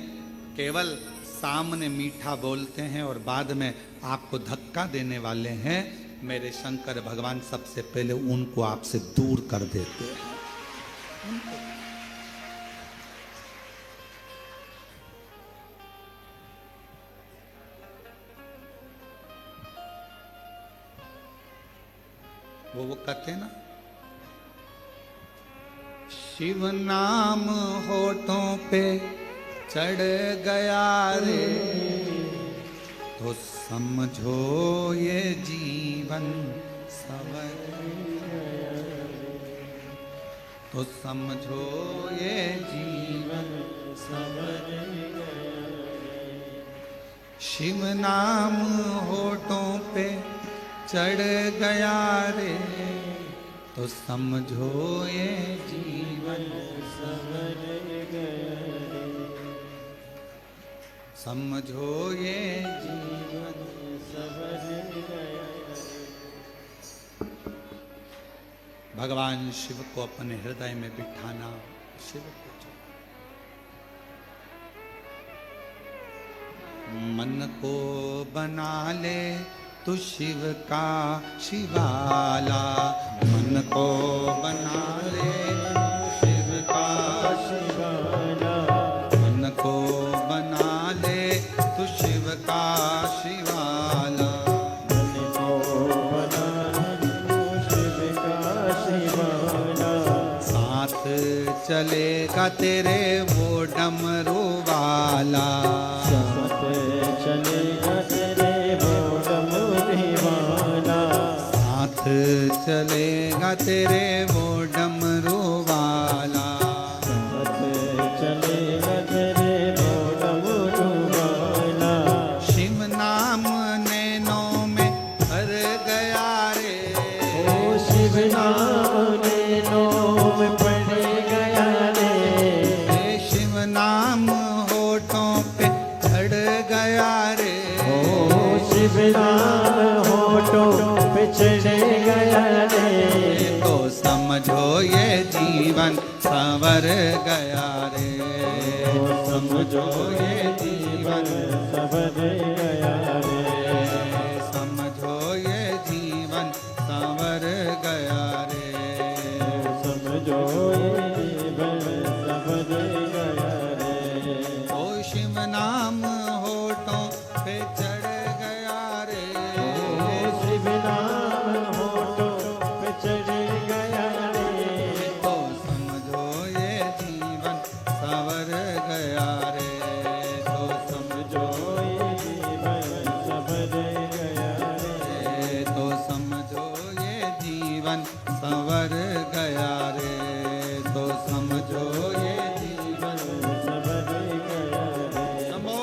केवल सामने मीठा बोलते हैं और बाद में आपको धक्का देने वाले हैं, मेरे शंकर भगवान सबसे पहले उनको आपसे दूर कर देते हैं। वो कहते ना, शिव नाम होठों पे चढ़ गया रे तो समझो ये जीवन सवर गया, तो समझो ये जीवन सवर गया। शिव नाम होठों पे चढ़ गया रे तो समझो ये जीवन सवर गया, समझो ये जीवन सवर गया। भगवान शिव को अपने हृदय में बिठाना, शिव को मन को बना ले तू शिव का शिवाला, मन को बना ले शिव का शिवाला, मन को बना ले तू शिव का शिवाला, मन को बना ले तू शिव का शिवाला। साथ चलेगा तेरे वो डमरू वाला, साथ चलेगा तेरे वो डमरू वाला, साथ चलेगा तेरे वो डमरू वाला, साथ चलेगा तेरे वो डमरू वाला। शिव नाम नैनों में भर गया रे, ओ शिव नाम नैनों में भर गया रे, शिव नाम होठों पे चढ़ गया रे, ओ शिव नाम होठों
बिछड़ गया रे।
तो समझो ये जीवन संवर गया रे। समझो ये जीवन
संवर गया रे।
समझो ये जीवन संवर गया रे।
समझो ये जीवन संवर गया रे।
ओ शिव नाम होठों पे चढ़ गया रे।
शिव नाम होठों पे चढ़ गया रे।
तो समझो ये जीवन संवर गया रे। तो समझो
ये जीवन संवर गया रे।
तो समझो ये जीवन संवर गया रे। तो समझो ये जीवन
संवर गया रे।
नमो।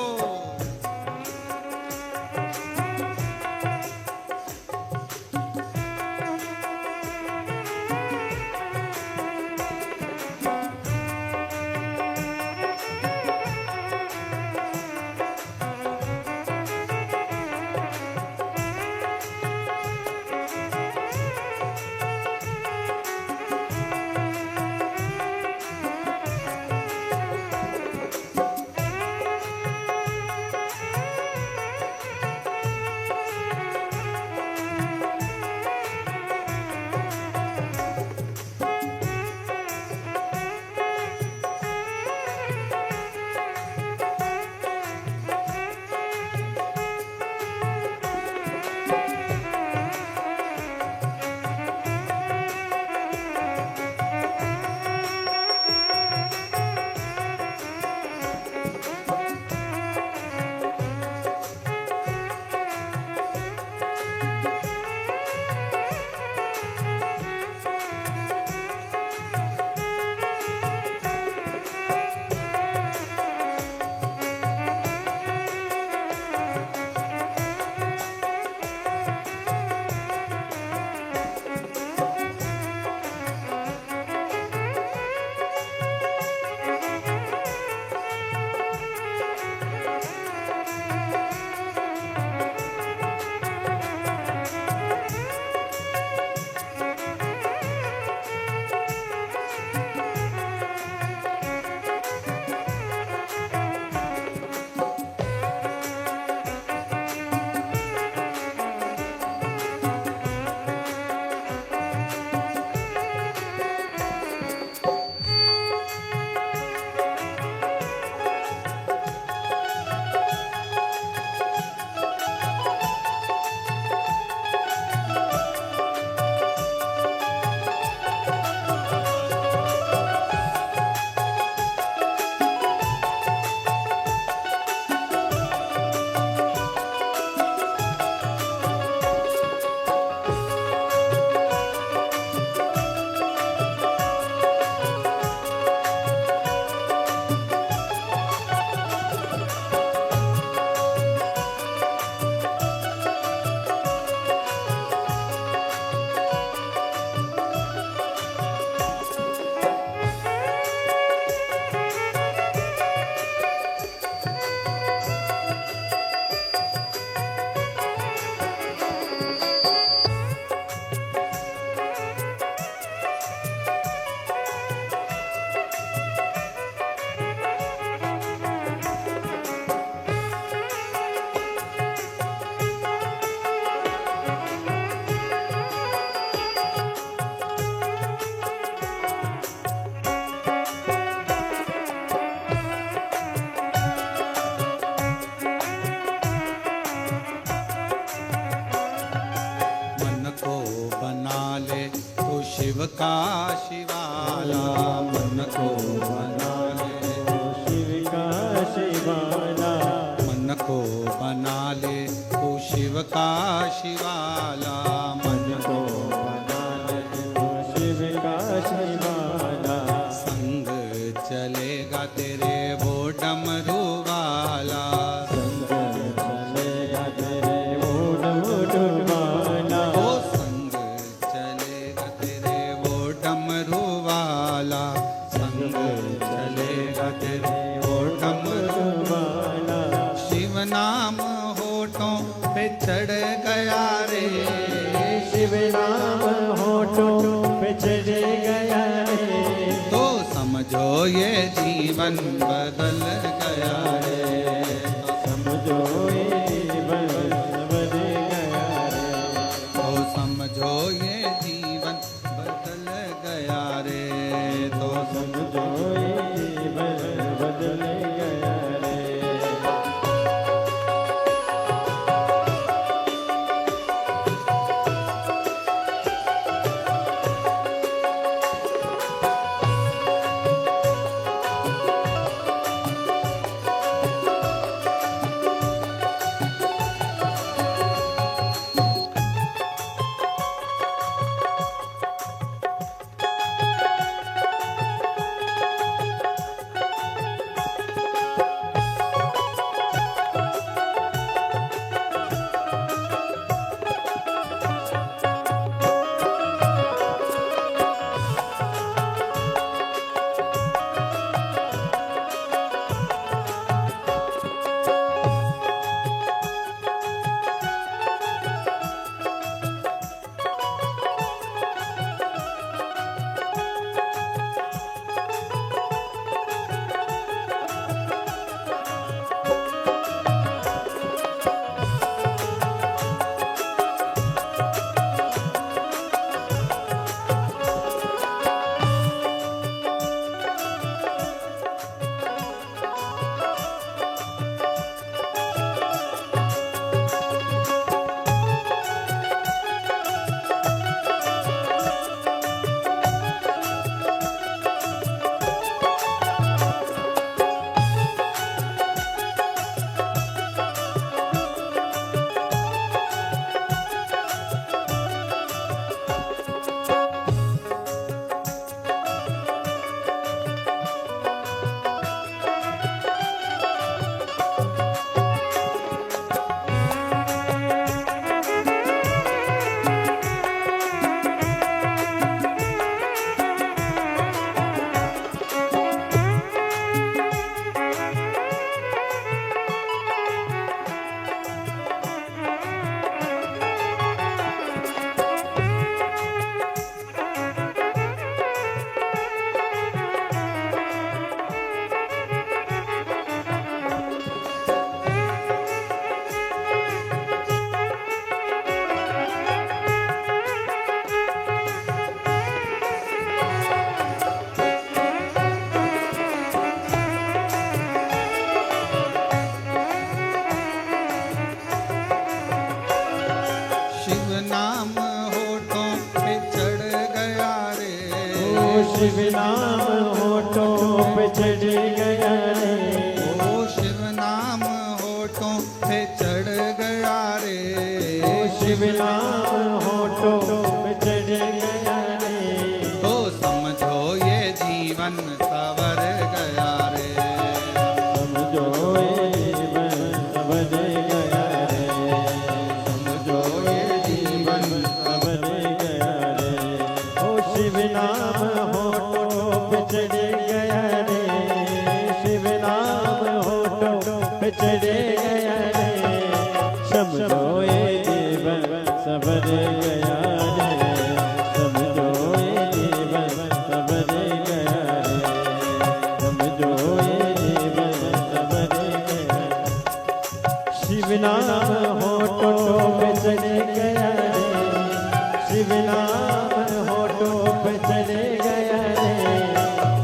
शिव का शिवाला मन को बना ले,
शिव का शिवाला
मन को बना ले तू शिव का शिवाला, मन को
बना ले शिव का शिवाला।
संग चलेगा तेरे वो डमरू वाला,
संग चलेगा तेरे वो डमरू वाला,
ओ संग चलेगा तेरे वो डमरू वाला, संग चलेगा तेरे वो डमरू
वाला।
शिव नाम होठों पे चढ़ गया रे,
शिव नाम होठों पे चढ़ गया रे,
तो समझो ये जीवन बदल गया रे,
समझो ये जीवन बदल गया रे,
तो समझो ये जीवन बदल गया रे, तो
समझो ये जीवन बदल गया रे। शिव नाम होठों पे चढ़ गया रे,
ओ शिव नाम होठों पे चढ़ गया रे,
ओ शिव नाम होठों पे चढ़ गया रे,
तो समझो ये जीवन सवर गया रे,
समझो ये जीवन सवर गया रे, समझो ये जीवन सवर गया रे। ओ शिव नाम होठों पे चढ़ गया रे, शिव नाम होठों पे चढ़ गया रे, समझो ये जीवन सवर गया रे, समझो ये जीवन सवर गया रे, समझो ये जीवन सवर गया। शिव नाम होठों पे चढ़ गया रे, शिव नाम होठों पे चढ़ गया रे,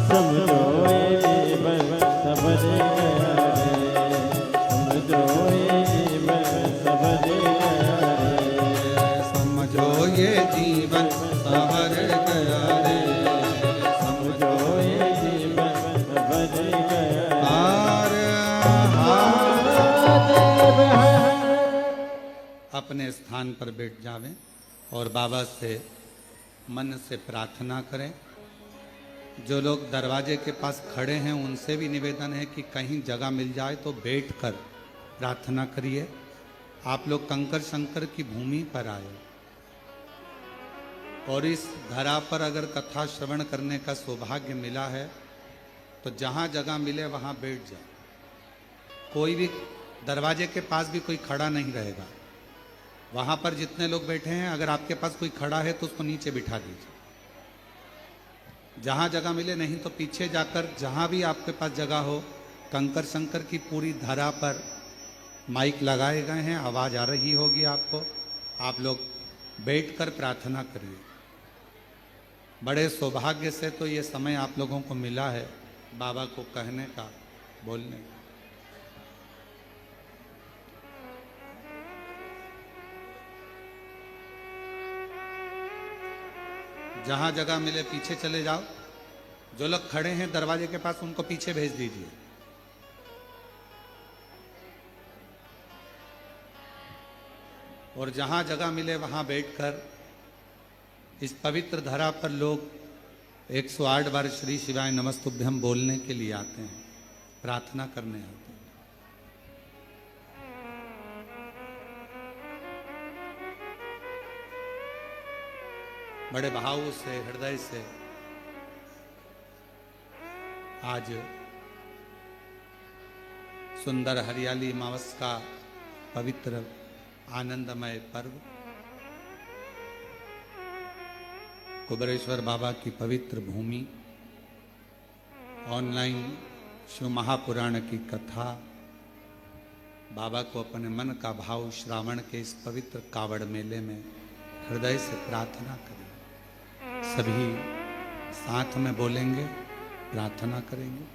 समझो ये जीवन सवर गया रे, समझो ये जीवन सवर गया रे,
समझो ये जीवन सवर गया रे,
समझो ये जीवन सवर गया।
हार
महादेव है।
अपने स्थान पर बैठ जावें और बाबा से मन से प्रार्थना करें। जो लोग दरवाजे के पास खड़े हैं उनसे भी निवेदन है कि कहीं जगह मिल जाए तो बैठकर प्रार्थना करिए। आप लोग कंकर शंकर की भूमि पर आए और इस धरा पर अगर कथा श्रवण करने का सौभाग्य मिला है तो जहाँ जगह मिले वहाँ बैठ जाओ। कोई भी दरवाजे के पास भी कोई खड़ा नहीं रहेगा। वहां पर जितने लोग बैठे हैं, अगर आपके पास कोई खड़ा है तो उसको नीचे बिठा दीजिए। जहां जगह मिले, नहीं तो पीछे जाकर जहां भी आपके पास जगह हो, कंकर शंकर की पूरी धरा पर माइक लगाए गए हैं, आवाज आ रही होगी आपको। आप लोग बैठकर प्रार्थना करिए। बड़े सौभाग्य से तो ये समय आप लोगों को मिला है बाबा को कहने का, बोलने का। जहां जगह मिले पीछे चले जाओ। जो लोग खड़े हैं दरवाजे के पास, उनको पीछे भेज दीजिए। और जहां जगह मिले वहां बैठकर इस पवित्र धरा पर लोग 108 बार श्री शिवाय नमस्तुभ्यम बोलने के लिए आते हैं, प्रार्थना करने आते हैं। बड़े भाव से, हृदय से आज सुंदर हरियाली मावस का पवित्र आनंदमय पर्व, कुबेरेश्वर बाबा की पवित्र भूमि, ऑनलाइन शिव महापुराण की कथा, बाबा को अपने मन का भाव श्रावण के इस पवित्र कावड़ मेले में हृदय से प्रार्थना करें। सभी साथ में बोलेंगे, प्रार्थना करेंगे।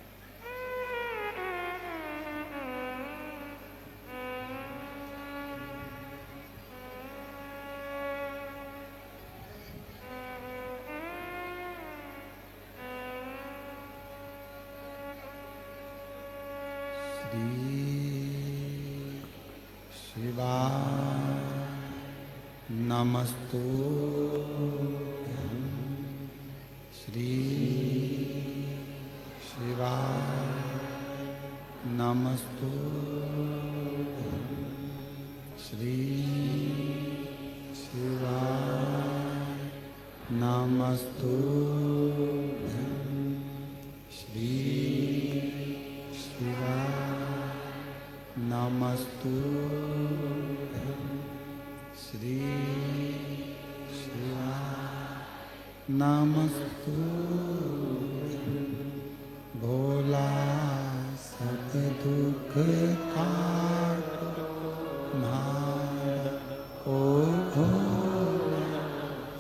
नमस्तुभ्यं श्री शिवाय नमस्तुभ्यं श्री शिवाय नमस्तुभ्यं श्री शिवाय नमस्तुभ्यं श्री शिवाय नमस्तुभ्यं। भोला सब दुख काटो हमारा, ओ भोला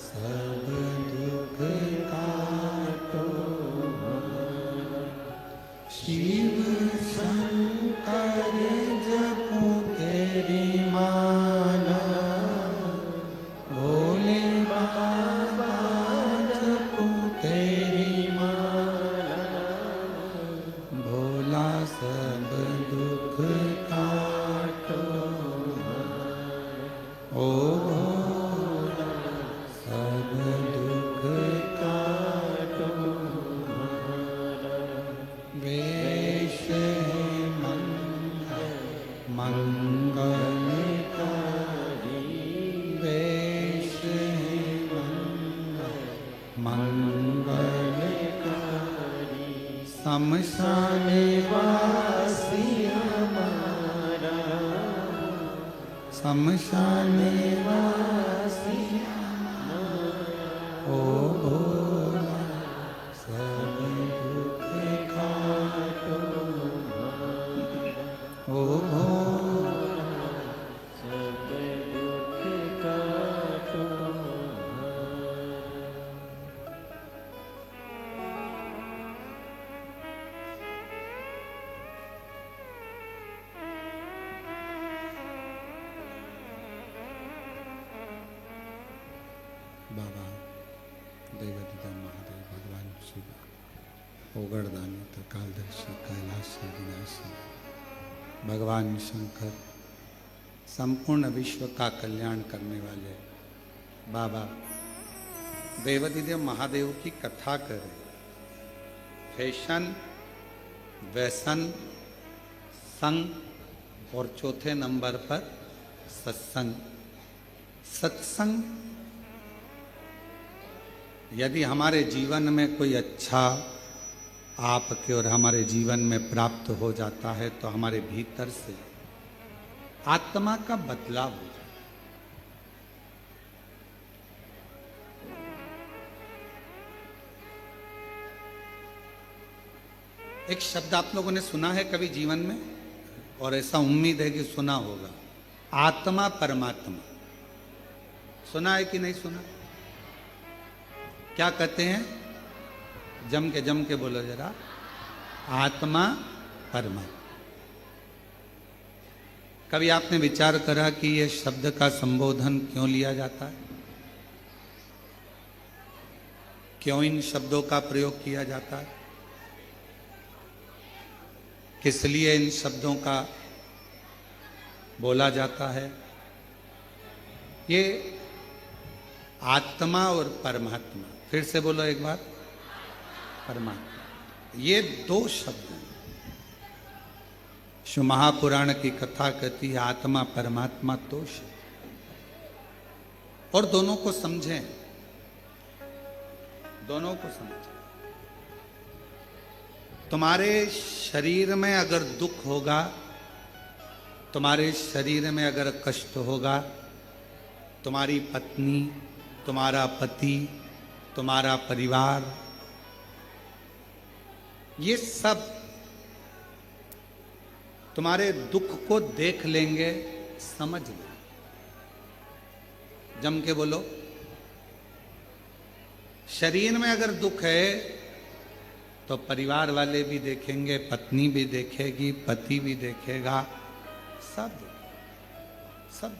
सब दुख काटो हमारा। शिव शंकर जपो तेरी माला, भोले बाबा जपो तेरी माला। भोला सब दुख काटो हमारा, ओ भोला सब दुख काटो हमारा। वेश मंगलकारी, वेश मंगलकारी। शमशान वासी हमारा, शमशान वासी हमारा। ओ भोला सब दुख काटो हमारा, ओ भोला सब दुख काटो हमारा। बाबा देवदत्ता महादेव, भगवान शिव, ओगड़दानी त्रिकालदर्शी, कैलाशी विनाशी, भगवान शंकर, संपूर्ण विश्व का कल्याण करने वाले बाबा देवदेव महादेव की कथा करें। फैशन, व्यसन, संग और चौथे नंबर पर सत्संग। सत्संग यदि हमारे जीवन में कोई अच्छा आपके और हमारे जीवन में प्राप्त हो जाता है तो हमारे भीतर से आत्मा का बदलाव हो जाता है। एक शब्द आप लोगों ने सुना है कभी जीवन में, और ऐसा उम्मीद है कि सुना होगा, आत्मा परमात्मा। सुना है कि नहीं सुना? क्या कहते हैं? जम के बोलो जरा, आत्मा परमात्मा। कभी आपने विचार करा कि यह शब्द का संबोधन क्यों लिया जाता है? क्यों इन शब्दों का प्रयोग किया जाता है? किस लिए इन शब्दों का बोला जाता है? ये आत्मा और परमात्मा, फिर से बोलो एक बार, परमात्मा, ये दो शब्द हैं। शिव महापुराण की कथा कहती है आत्मा परमात्मा दो शब्द, और दोनों को समझें, दोनों को समझें। तुम्हारे शरीर में अगर दुख होगा, तुम्हारे शरीर में अगर कष्ट होगा, तुम्हारी पत्नी, तुम्हारा पति, तुम्हारा परिवार, ये सब तुम्हारे दुख को देख लेंगे, समझ लेंगे। जम के बोलो। शरीर में अगर दुख है तो परिवार वाले भी देखेंगे, पत्नी भी देखेगी, पति भी देखेगा, सब सब।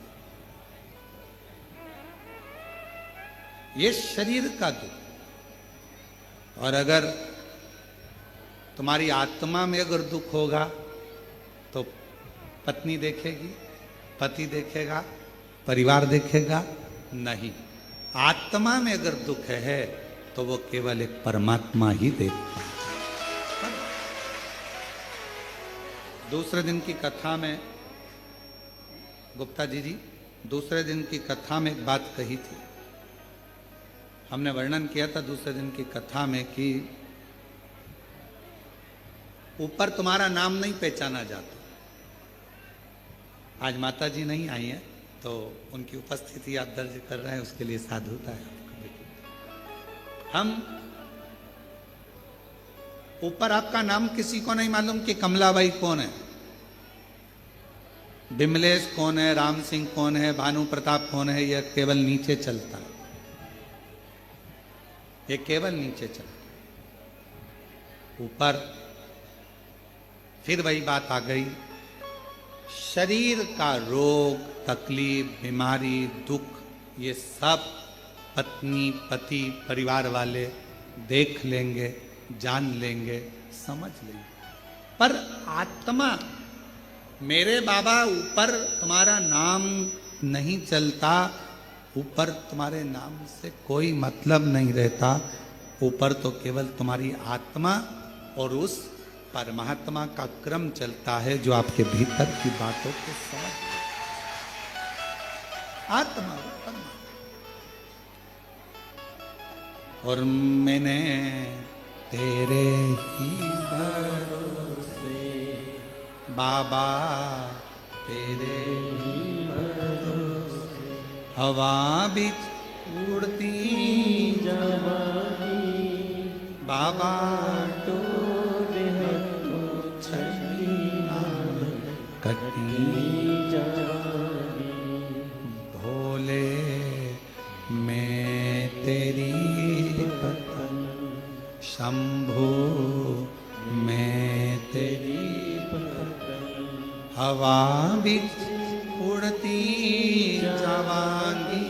ये शरीर का दुख। और अगर तुम्हारी आत्मा में अगर दुख होगा तो पत्नी देखेगी, पति देखेगा, परिवार देखेगा नहीं। आत्मा में अगर दुख है तो वो केवल एक परमात्मा ही देखता है। दूसरे दिन की कथा में गुप्ता जी दूसरे दिन की कथा में एक बात कही थी। हमने वर्णन किया था दूसरे दिन की कथा में कि ऊपर तुम्हारा नाम नहीं पहचाना जाता। आज माता जी नहीं आई हैं तो उनकी उपस्थिति आप दर्ज कर रहे हैं, उसके लिए साधुता है। हम ऊपर आपका नाम किसी को नहीं मालूम कि कमलाबाई कौन है, बिमलेश कौन है, राम सिंह कौन है, भानु प्रताप कौन है, यह केवल नीचे चलता है। ये केवल नीचे चलता है। ऊपर फिर वही बात आ गई, शरीर का रोग, तकलीफ, बीमारी, दुख, ये सब पत्नी, पति, परिवार वाले देख लेंगे, जान लेंगे, समझ लेंगे। पर आत्मा, मेरे बाबा, ऊपर तुम्हारा नाम नहीं चलता, ऊपर तुम्हारे नाम से कोई मतलब नहीं रहता। ऊपर तो केवल तुम्हारी आत्मा और उस परमात्मा का क्रम चलता है जो आपके भीतर की बातों को समझ। आत्मा और परमात्मा। और मैंने तेरे ही भरोसे बाबा, तेरे ही भरोसे हवा बिच उड़ती जवानी बाबा, टोरे हथों छड़ियां कटी जवानी, भोले मैं तेरी पतंग, शंभू मैं तेरी पतंग, हवा बिच उड़ती जवानी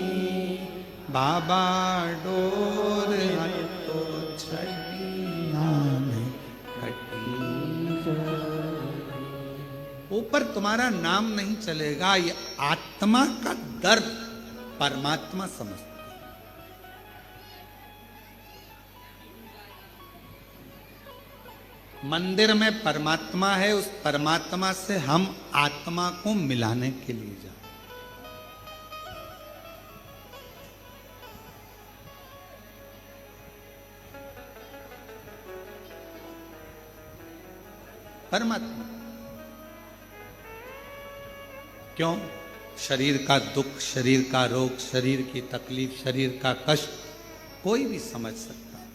बाबा, डोर तो छड़ियां कटी। ऊपर तुम्हारा नाम नहीं चलेगा, ये आत्मा का दर्द परमात्मा समझता। मंदिर में परमात्मा है, उस परमात्मा से हम आत्मा को मिलाने के लिए जाए। परमात्मा क्यों? शरीर का दुख, शरीर का रोग, शरीर की तकलीफ, शरीर का कष्ट कोई भी समझ सकता है।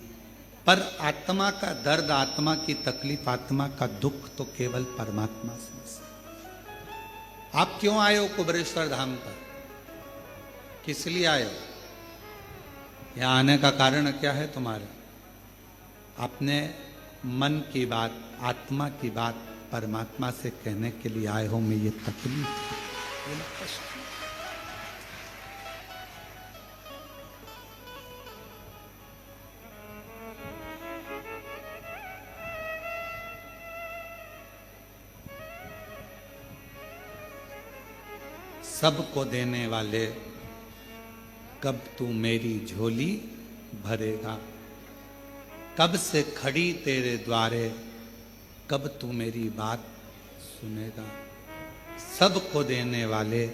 पर आत्मा का दर्द, आत्मा की तकलीफ, आत्मा का दुख तो केवल परमात्मा समझ सकता। आप क्यों आए हो कुबेरेश्वर धाम पर? किस लिए आए हो? यहां आने का कारण क्या है तुम्हारा? अपने मन की बात, आत्मा की बात परमात्मा से कहने के लिए आए हो। मैं ये तकलीफ, ये कष्ट, सबको देने वाले कब तू मेरी झोली भरेगा? कब से खड़ी तेरे द्वारे, कब तू मेरी बात सुनेगा? सबको देने वाले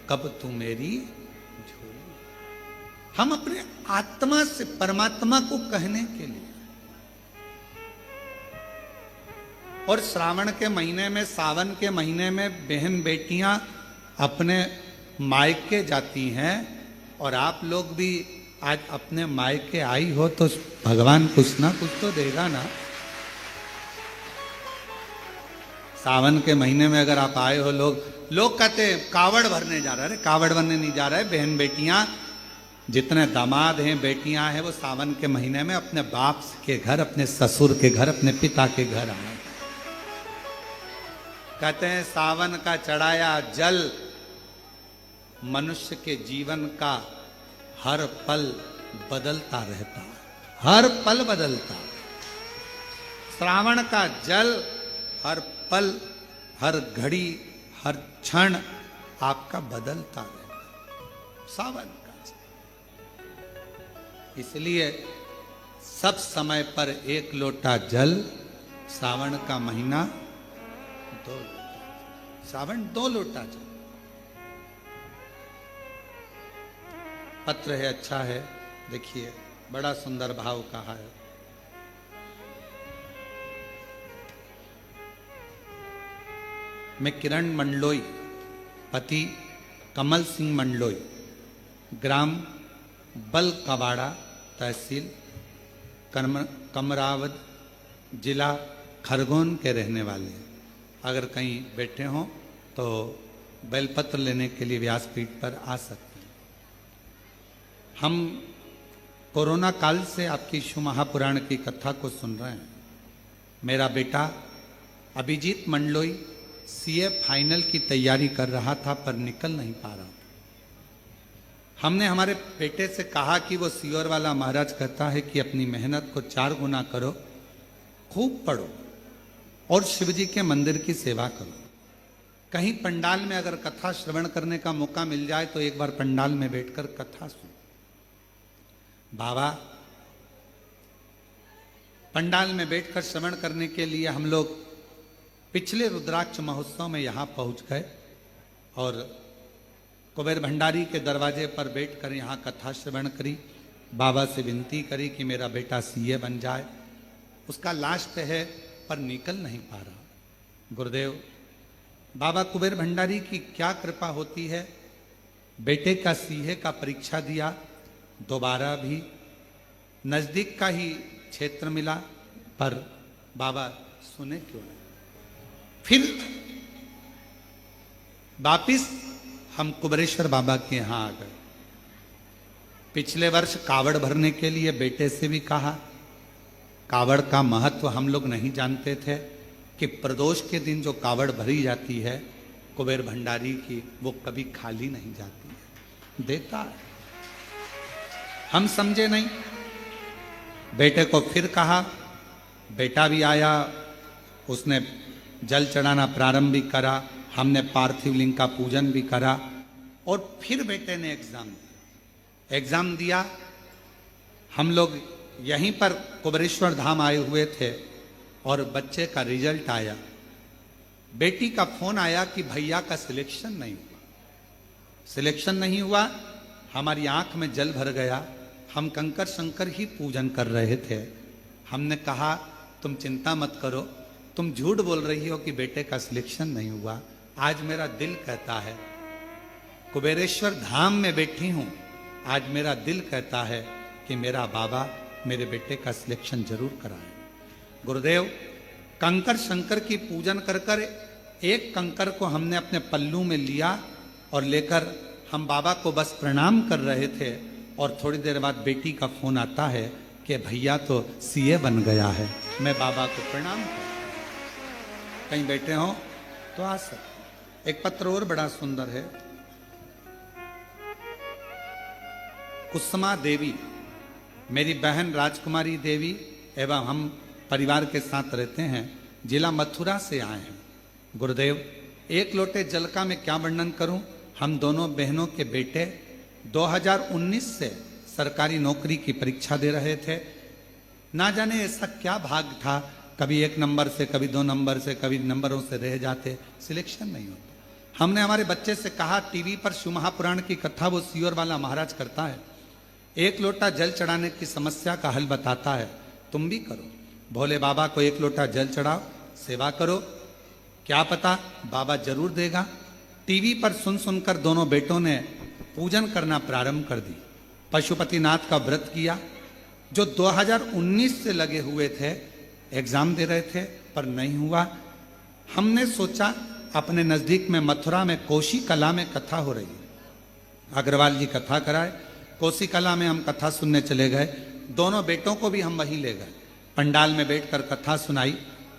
कब तू मेरी झोली। हम अपने आत्मा से परमात्मा को कहने के लिए, और श्रावण के महीने में, सावन के महीने में बहन बेटियां अपने मायके जाती हैं, और आप लोग भी आज अपने मायके आई हो तो भगवान कुछ ना कुछ तो देगा ना। सावन के महीने में अगर आप आए हो, लोग कहते हैं कावड़ भरने जा रहा है। अरे कावड़ भरने नहीं जा रहा है। बहन बेटियां, जितने दामाद हैं, बेटियां हैं, वो सावन के महीने में अपने बाप के घर, अपने ससुर के घर, अपने पिता के घर आए। कहते हैं सावन का चढ़ाया जल मनुष्य के जीवन का हर पल बदलता रहता है, हर पल बदलता। श्रावण का जल हर पल, हर घड़ी, हर क्षण आपका बदलता रहता, सावन का जल। इसलिए सब समय पर एक लोटा जल, सावन का महीना 2 लोटा, सावन 2 लोटा जल। पत्र है, अच्छा है, देखिए बड़ा सुंदर भाव कहा है। मैं किरण मंडलोई, पति कमल सिंह मंडलोई, ग्राम बल कबाड़ा, तहसील कमरावद, जिला खरगोन के रहने वाले हैं। अगर कहीं बैठे हों तो बेलपत्र लेने के लिए व्यासपीठ पर आ सकते हैं। हम कोरोना काल से आपकी शिव महापुराण की कथा को सुन रहे हैं। मेरा बेटा अभिजीत मंडलोई सीए फाइनल की तैयारी कर रहा था, पर निकल नहीं पा रहा। हमने हमारे बेटे से कहा कि वो सीओर वाला महाराज कहता है कि अपनी मेहनत को 4 गुना करो, खूब पढ़ो और शिव जी के मंदिर की सेवा करो। कहीं पंडाल में अगर कथा श्रवण करने का मौका मिल जाए तो एक बार पंडाल में बैठकर कथा सुनो। बाबा पंडाल में बैठकर श्रवण करने के लिए हम लोग पिछले रुद्राक्ष महोत्सव में यहाँ पहुँच गए और कुबेर भंडारी के दरवाजे पर बैठकर यहाँ कथा श्रवण करी। बाबा से विनती करी कि मेरा बेटा सीए बन जाए। उसका लास्ट है पर निकल नहीं पा रहा। गुरुदेव, बाबा कुबेर भंडारी की क्या कृपा होती है। बेटे का सीए का परीक्षा दिया, दोबारा भी नजदीक का ही क्षेत्र मिला, पर बाबा सुने क्यों नहीं। फिर वापिस हम कुबेरेश्वर बाबा के यहां आ गए। पिछले वर्ष कावड़ भरने के लिए बेटे से भी कहा। कावड़ का महत्व हम लोग नहीं जानते थे कि प्रदोष के दिन जो कावड़ भरी जाती है कुबेर भंडारी की, वो कभी खाली नहीं जाती है, देता है। हम समझे नहीं। बेटे को फिर कहा, बेटा भी आया, उसने जल चढ़ाना प्रारंभ भी करा, हमने पार्थिव लिंग का पूजन भी करा और फिर बेटे ने एग्जाम दिया। हम लोग यहीं पर कुबेरेश्वर धाम आए हुए थे और बच्चे का रिजल्ट आया। बेटी का फोन आया कि भैया का सिलेक्शन नहीं हुआ। सिलेक्शन नहीं हुआ, हमारी आंख में जल भर गया। हम कंकर शंकर ही पूजन कर रहे थे। हमने कहा तुम चिंता मत करो, तुम झूठ बोल रही हो कि बेटे का सिलेक्शन नहीं हुआ। आज मेरा दिल कहता है, कुबेरेश्वर धाम में बैठी हूं, आज मेरा दिल कहता है कि मेरा बाबा मेरे बेटे का सिलेक्शन जरूर कराएं। गुरुदेव, कंकर शंकर की पूजन कर कर एक कंकर को हमने अपने पल्लू में लिया और लेकर हम बाबा को बस प्रणाम कर रहे थे, और थोड़ी देर बाद बेटी का फोन आता है कि भैया तो सीए बन गया है। मैं बाबा को प्रणाम कर, कहीं बैठे हो तो आ सकते। एक पत्र और बड़ा सुंदर है। कुसुमा देवी, मेरी बहन राजकुमारी देवी एवं हम परिवार के साथ रहते हैं, जिला मथुरा से आए हैं। गुरुदेव, एक लोटे जल का मैं क्या वर्णन करूं। हम दोनों बहनों के बेटे 2019 से सरकारी नौकरी की परीक्षा दे रहे थे। ना जाने ऐसा क्या भाग था, कभी 1 नंबर से, कभी 2 नंबर से, कभी नंबरों से रह जाते, सिलेक्शन नहीं होता। हमने हमारे बच्चे से कहा, टीवी पर शिव महापुराण की कथा वो सीओर वाला महाराज करता है, 1 लोटा जल चढ़ाने की समस्या का हल बताता है, तुम भी करो। भोले बाबा को 1 लोटा जल चढ़ाओ, सेवा करो, क्या पता बाबा जरूर देगा। टीवी पर सुन सुनकर दोनों बेटों ने पूजन करना प्रारंभ कर दी। पशुपतिनाथ का व्रत किया। जो 2019 से लगे हुए थे, एग्जाम दे रहे थे पर नहीं हुआ। हमने सोचा अपने नजदीक में मथुरा में कोसी कला में कथा हो रही है, अग्रवाल जी कथा कराए। कोसी कला में हम कथा सुनने चले गए। दोनों बेटों को भी हम वहीं ले गए। पंडाल में बैठकर कथा सुनाई,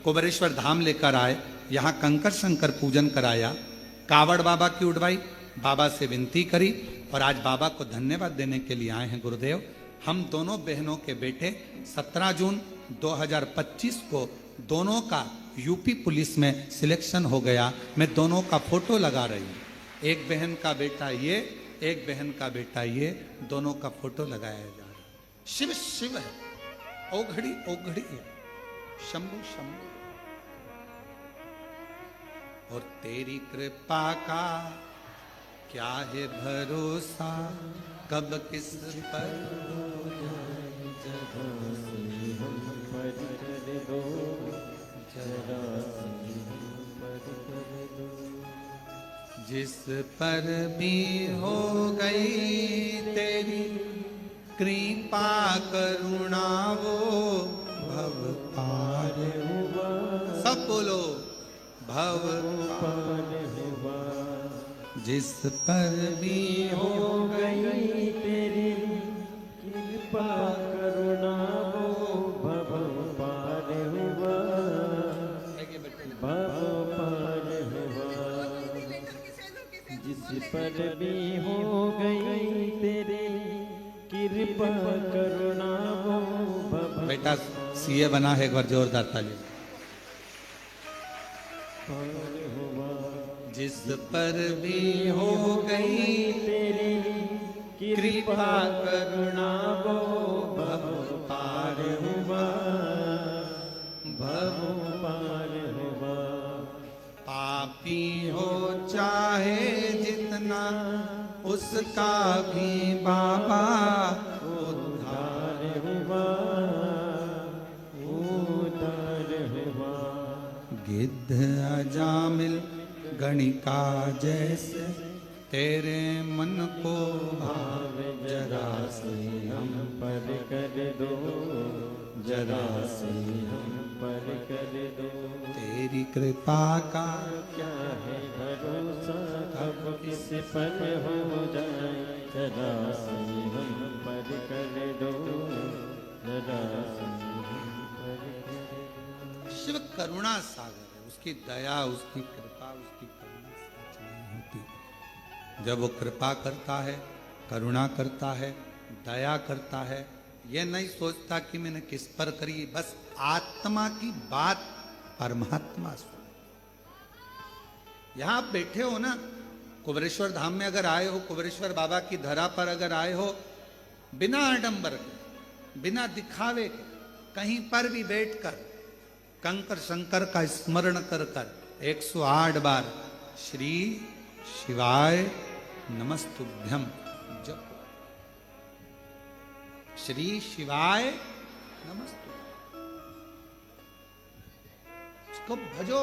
कुबेरेश्वर धाम लेकर आए, यहाँ कंकर शंकर पूजन कराया, कावड़ बाबा की उड़वाई, बाबा से विनती करी और आज बाबा को धन्यवाद देने के लिए आए हैं। गुरुदेव, हम दोनों बहनों के बेटे 17 जून 2025 को दोनों का यूपी पुलिस में सिलेक्शन हो गया। मैं दोनों का फोटो लगा रही हूँ। एक बहन का बेटा ये, एक बहन का बेटा ये, दोनों का फोटो लगाया जा रहा है। शिव शिव है, ओघड़ी ओघड़ी है, शंभु शंभु। और तेरी कृपा का क्या है भरोसा, कब किस पर जिस पर भी हो गई तेरी कृपा करुणा, वो भव पार हुआ। सब बोलो, भव पार हुआ। जिस पर भी हो गई तेरी कृपा करुणा, वो भव पार हुआ, भव पार हुआ। जिस पर भी हो गई तेरी कृपा करुणा, वो भव। बेटा सीए बना है, एक बार जोरदार ताली। जिस पर भी हो गई तेरी कृपा करुणा, वो भव पार हुआ, भव पार हुआ। पापी हो चाहे जितना, उसका भी बाबा उद्धार हुआ, उद्धार हुआ। गिद्ध अजामिल गणिका जैसे तेरे मन को भावे, जरा से हम पर कर दो, जरा से हम पर कर दो। तेरी कृपा का क्या है भरोसा, कब किस पर हो जाए, जरा से हम पर कर दो, जरा से हम पर कर दो। शिव करुणा सागर है, उसकी दया, उसकी कृपा, उसकी करुणा सच नहीं होती। जब वो कृपा करता है, करुणा करता है, दया करता है, ये नहीं सोचता कि मैंने किस पर करी, बस आत्मा की बात परमात्मा सुन। यहां आप बैठे हो ना, कुबेरेश्वर धाम में अगर आए हो, कुबेरेश्वर बाबा की धरा पर अगर आए हो, बिना आडंबर के, बिना दिखावे के, कहीं पर भी बैठकर कंकर शंकर का स्मरण कर कर 108 बार श्री शिवाय नमस्तुभ्यम जप। श्री शिवाय नमस्तुभ्यम, उसको भजो।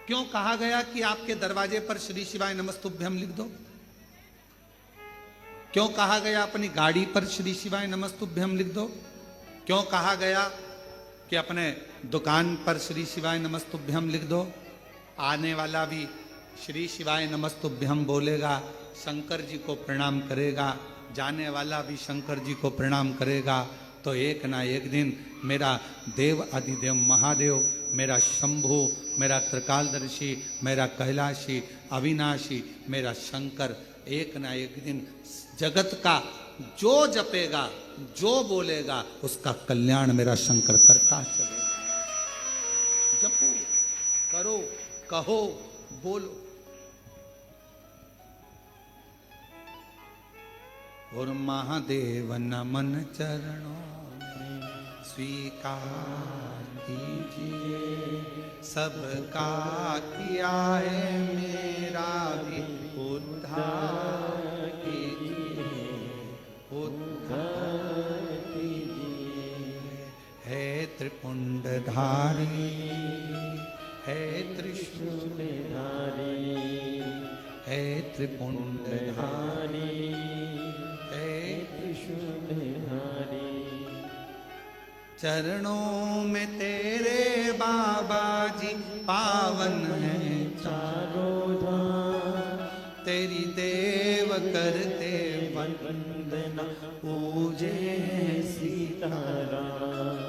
क्यों कहा गया कि आपके दरवाजे पर श्री शिवाय नमस्तुभ्यम लिख दो? क्यों कहा गया अपनी गाड़ी पर श्री शिवाय नमस्तुभ्यम लिख दो? क्यों कहा गया कि अपने दुकान पर श्री शिवाय नमस्तुभ्यम लिख दो? आने वाला भी श्री शिवाय नमस्तुभ्यम बोलेगा, शंकर जी को प्रणाम करेगा, जाने वाला भी शंकर जी को प्रणाम करेगा। तो एक ना एक दिन मेरा देव अधिदेव महादेव, मेरा शंभु, मेरा त्रिकालदर्शी, मेरा कैलाशी, अविनाशी, मेरा शंकर, एक ना एक दिन जगत का जो जपेगा, जो बोलेगा, उसका कल्याण मेरा शंकर करता चलेगा। जपो, करो, कहो, बोलो। और महादेव नमन चरणों में स्वीकार कीजिए, सबका किया है मेरा भी उद्धार कीजिए, उद्धार कीजिए। है त्रिपुंडधारी, है त्रिशूलधारी, है त्रिपुंडधारी, चरणों में तेरे बाबा जी पावन है चारों धाम, तेरी देव करते वंदना पूजे सीताराम।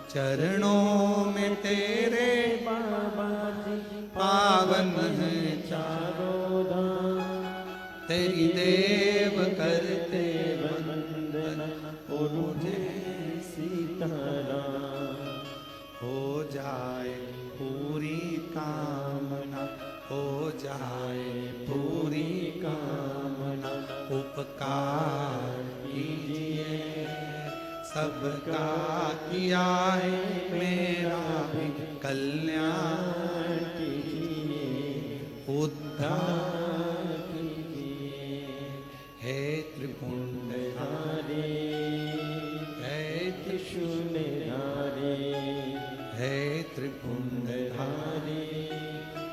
चरणों में तेरे बाबा जी पावन है चारों धाम, तेरी देव करते वंदना पूजे सीताराम। हो जाए पूरी कामना, हो जाए पूरी कामना, उपकार कीजिए, सबका किया है मेरा भी कल्याण कीजिए, उद्धार कीजिए। हे त्रिपुंडधारी, हे त्रिशूलधारी, हे त्रिपुंडधारी,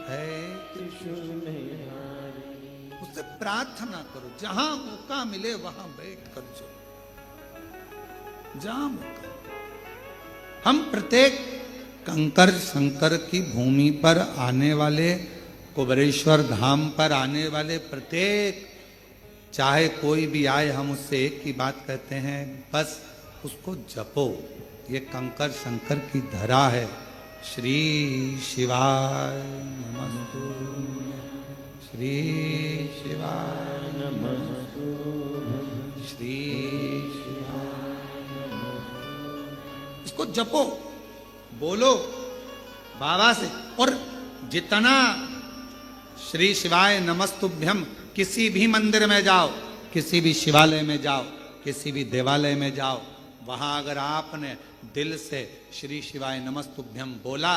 हे त्रिशूलधारी। उससे प्रार्थना करो, जहां मौका मिले वहां बैठ कर जो, जहां मौका। हम प्रत्येक कंकर शंकर की भूमि पर आने वाले, कुबेरेश्वर धाम पर आने वाले प्रत्येक, चाहे कोई भी आए, हम उससे एक ही बात कहते हैं, बस उसको जपो। ये कंकर शंकर की धरा है। श्री शिवाय नमस्तुभ्यं, श्री शिवाय नमस्तुभ्यं, श्री शिवाय नमस्तुभ्यं। इसको जपो, बोलो बाबा से। और जितना श्री शिवाय नमस्तुभ्यम, किसी भी मंदिर में जाओ, किसी भी शिवालय में जाओ, किसी भी देवालय में जाओ, वहां अगर आपने दिल से श्री शिवाय नमस्तुभ्यम बोला,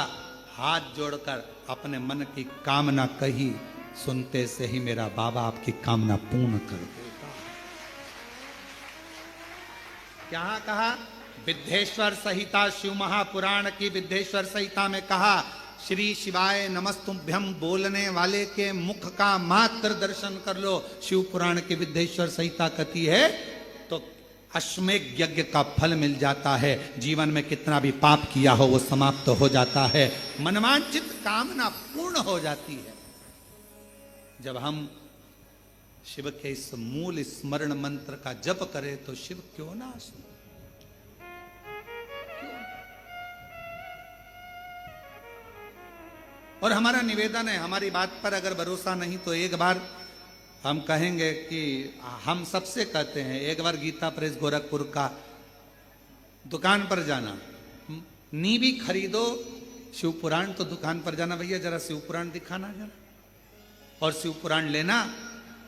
हाथ जोड़कर अपने मन की कामना कही, सुनते से ही मेरा बाबा आपकी कामना पूर्ण कर देगा। क्या कहा? विद्धेश्वर संहिता, शिव महापुराण की विद्धेश्वर संहिता में कहा, श्री शिवाय नमस्तुभ्यम बोलने वाले के मुख का मात्र दर्शन कर लो। शिव पुराण की विद्धेश्वर संहिता कहती है तो अश्वमेध यज्ञ का फल मिल जाता है। जीवन में कितना भी पाप किया हो वो समाप्त हो जाता है, मनवांछित कामना पूर्ण हो जाती है। जब हम शिव के इस मूल स्मरण मंत्र का जप करें तो शिव क्यों ना सुने। और हमारा निवेदन है, हमारी बात पर अगर भरोसा नहीं तो एक बार हम कहेंगे कि हम सबसे कहते हैं, एक बार गीता प्रेस गोरखपुर का दुकान पर जाना, नींवी खरीदो शिव पुराण, तो दुकान पर जाना, भैया जरा शिव पुराण दिखाना जरा, और शिव पुराण लेना,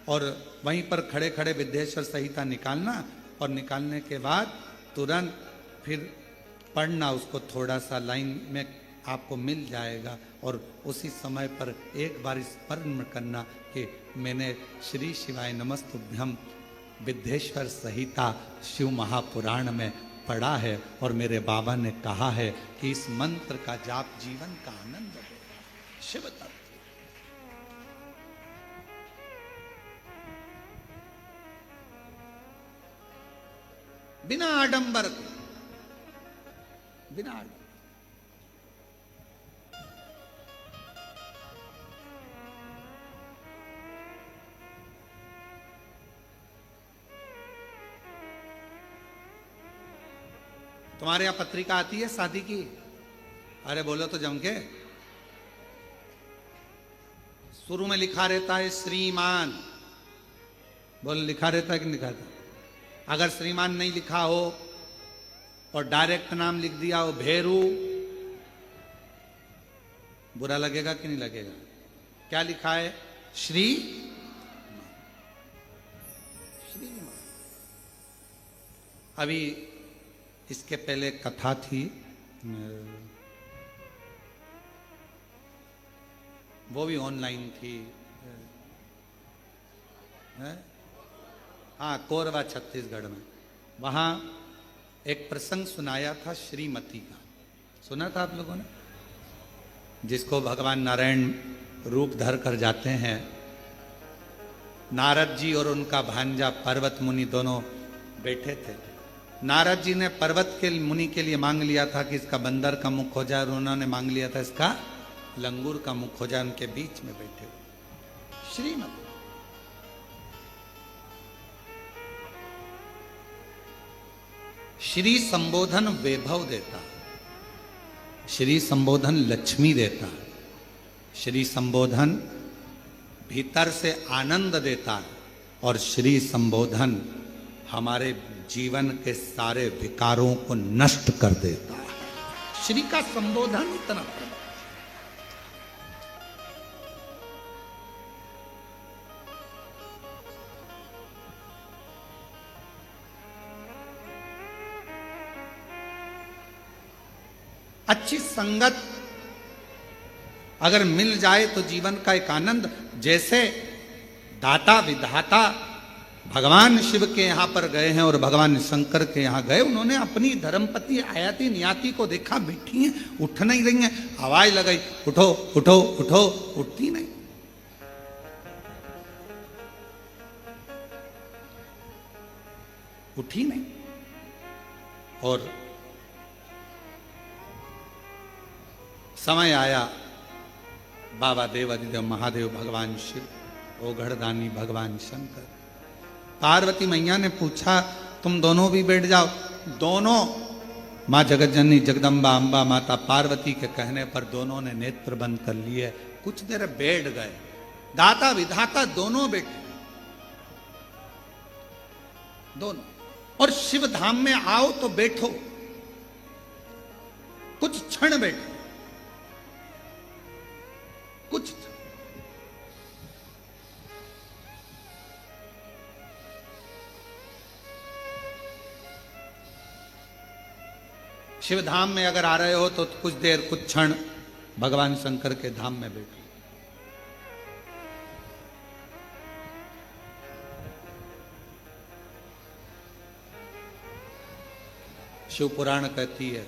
और वहीं पर खड़े खड़े विद्धेश्वर संहिता निकालना, और निकालने के बाद तुरंत फिर पढ़ना उसको, थोड़ा सा लाइन में आपको मिल जाएगा। और उसी समय पर एक बार स्मरण करना कि मैंने श्री शिवाय नमस्तुभ्यम विद्धेश्वर संहिता शिव महापुराण में पढ़ा है, और मेरे बाबा ने कहा है कि इस मंत्र का जाप जीवन का आनंद देगा। शिव तत्व। बिना आडंबर के, बिना आडंबर। तुम्हारे यहां पत्रिका आती है शादी की? अरे बोलो तो जम के। शुरू में लिखा रहता है श्रीमान, बोलो लिखा रहता है कि नहीं लिखा रहता? अगर श्रीमान नहीं लिखा हो और डायरेक्ट नाम लिख दिया हो भेरू, बुरा लगेगा कि नहीं लगेगा? क्या लिखा है? श्री श्रीमान। अभी इसके पहले कथा थी, वो भी ऑनलाइन थी, हाँ कोरबा छत्तीसगढ़ में। वहां एक प्रसंग सुनाया था श्रीमती का, सुना था आप लोगों ने? जिसको भगवान नारायण रूप धर कर जाते हैं। नारद जी और उनका भांजा पर्वत मुनि दोनों बैठे थे। नारद जी ने पर्वत के मुनि के लिए मांग लिया था कि इसका बंदर का मुख हो जाए, और उन्होंने मांग लिया था इसका लंगूर का मुख हो जाए। उनके बीच में बैठे श्रीमती। श्री संबोधन वैभव देता, श्री संबोधन लक्ष्मी देता, श्री संबोधन भीतर से आनंद देता, और श्री संबोधन हमारे जीवन के सारे विकारों को नष्ट कर देता है। श्री का संबोधन इतना अच्छी संगत अगर मिल जाए तो जीवन का एक आनंद। जैसे दाता विधाता भगवान शिव के यहां पर गए हैं और भगवान शंकर के यहां गए, उन्होंने अपनी धर्मपति आयाति नियाति को देखा, बैठी हैं, उठ नहीं रही हैं, आवाज लगाई उठो उठो उठो, उठती नहीं। उठी नहीं। और समय आया, बाबा देवादिदेव महादेव भगवान शिव, ओघड़दानी भगवान शंकर, पार्वती मैया ने पूछा तुम दोनों भी बैठ जाओ। दोनों, माँ जगतजननी जगदम्बा अम्बा माता पार्वती के कहने पर दोनों ने नेत्र बंद कर लिए। कुछ देर बैठ गए, दाता विधाता दोनों बैठे, दोनों। और शिव धाम में आओ तो बैठो, कुछ क्षण बैठो, कुछ शिव धाम में अगर आ रहे हो तो कुछ देर, कुछ क्षण भगवान शंकर के धाम में बैठो। शिव पुराण कहती है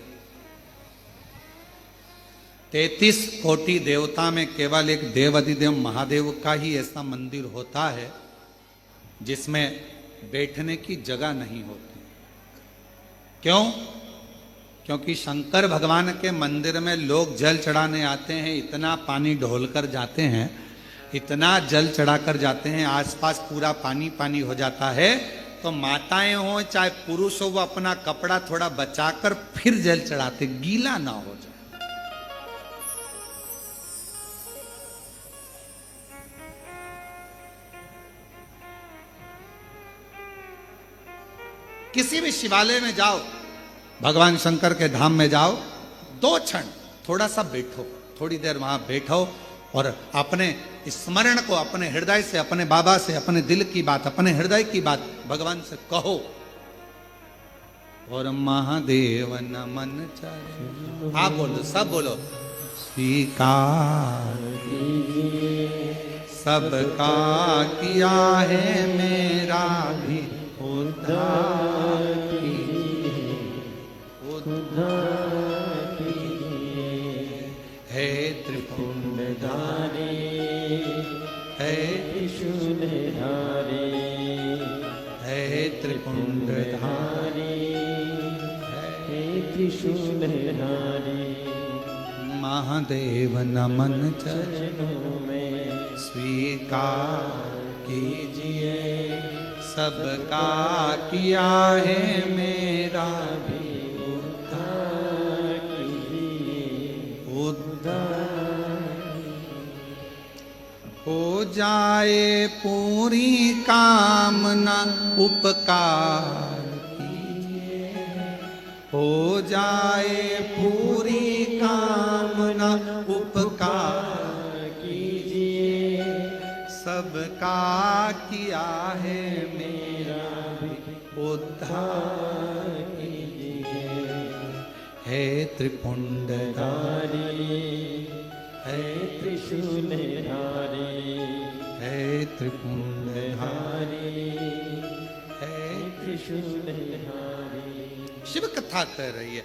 33 कोटि देवता में केवल एक देवाधिदेव महादेव का ही ऐसा मंदिर होता है जिसमें बैठने की जगह नहीं होती। क्यों? क्योंकि शंकर भगवान के मंदिर में लोग जल चढ़ाने आते हैं, इतना पानी ढोल कर जाते हैं, इतना जल चढ़ाकर जाते हैं, आसपास पूरा पानी पानी हो जाता है। तो माताएं हो चाहे पुरुष हो, वो अपना कपड़ा थोड़ा बचाकर फिर जल चढ़ाते, गीला ना हो जाए। किसी भी शिवालय में जाओ, भगवान शंकर के धाम में जाओ, 2 क्षण थोड़ा सा बैठो, थोड़ी देर वहां बैठो और अपने स्मरण को अपने हृदय से, अपने बाबा से, अपने दिल की बात, अपने हृदय की बात भगवान से कहो। और महादेव नमन चाहे, आप बोलो, सब बोलो, स्वीकार सबका किया है मेरा भी उद्धार है त्रिपुंडधारी, है त्रिशूलधारी, है त्रिपुंडधारी,
त्रिशूलधारी
महादेव नमन
चरणों में
स्वीकार कीजिए, सबका किया है मेरा भी
उद्धार कीजिए,
उद्धार हो जाए पूरी कामना, उपकार कीजिए, हो जाए पूरी कामना, उपकार कीजिए, सबका किया है मेरा भी उद्धार कीजिए। है त्रिपुंडधारी, है
त्रिशूलधारी
है त्रिपुंडधारी, है
त्रिशूलधारी।
शिव कथा कह रही है।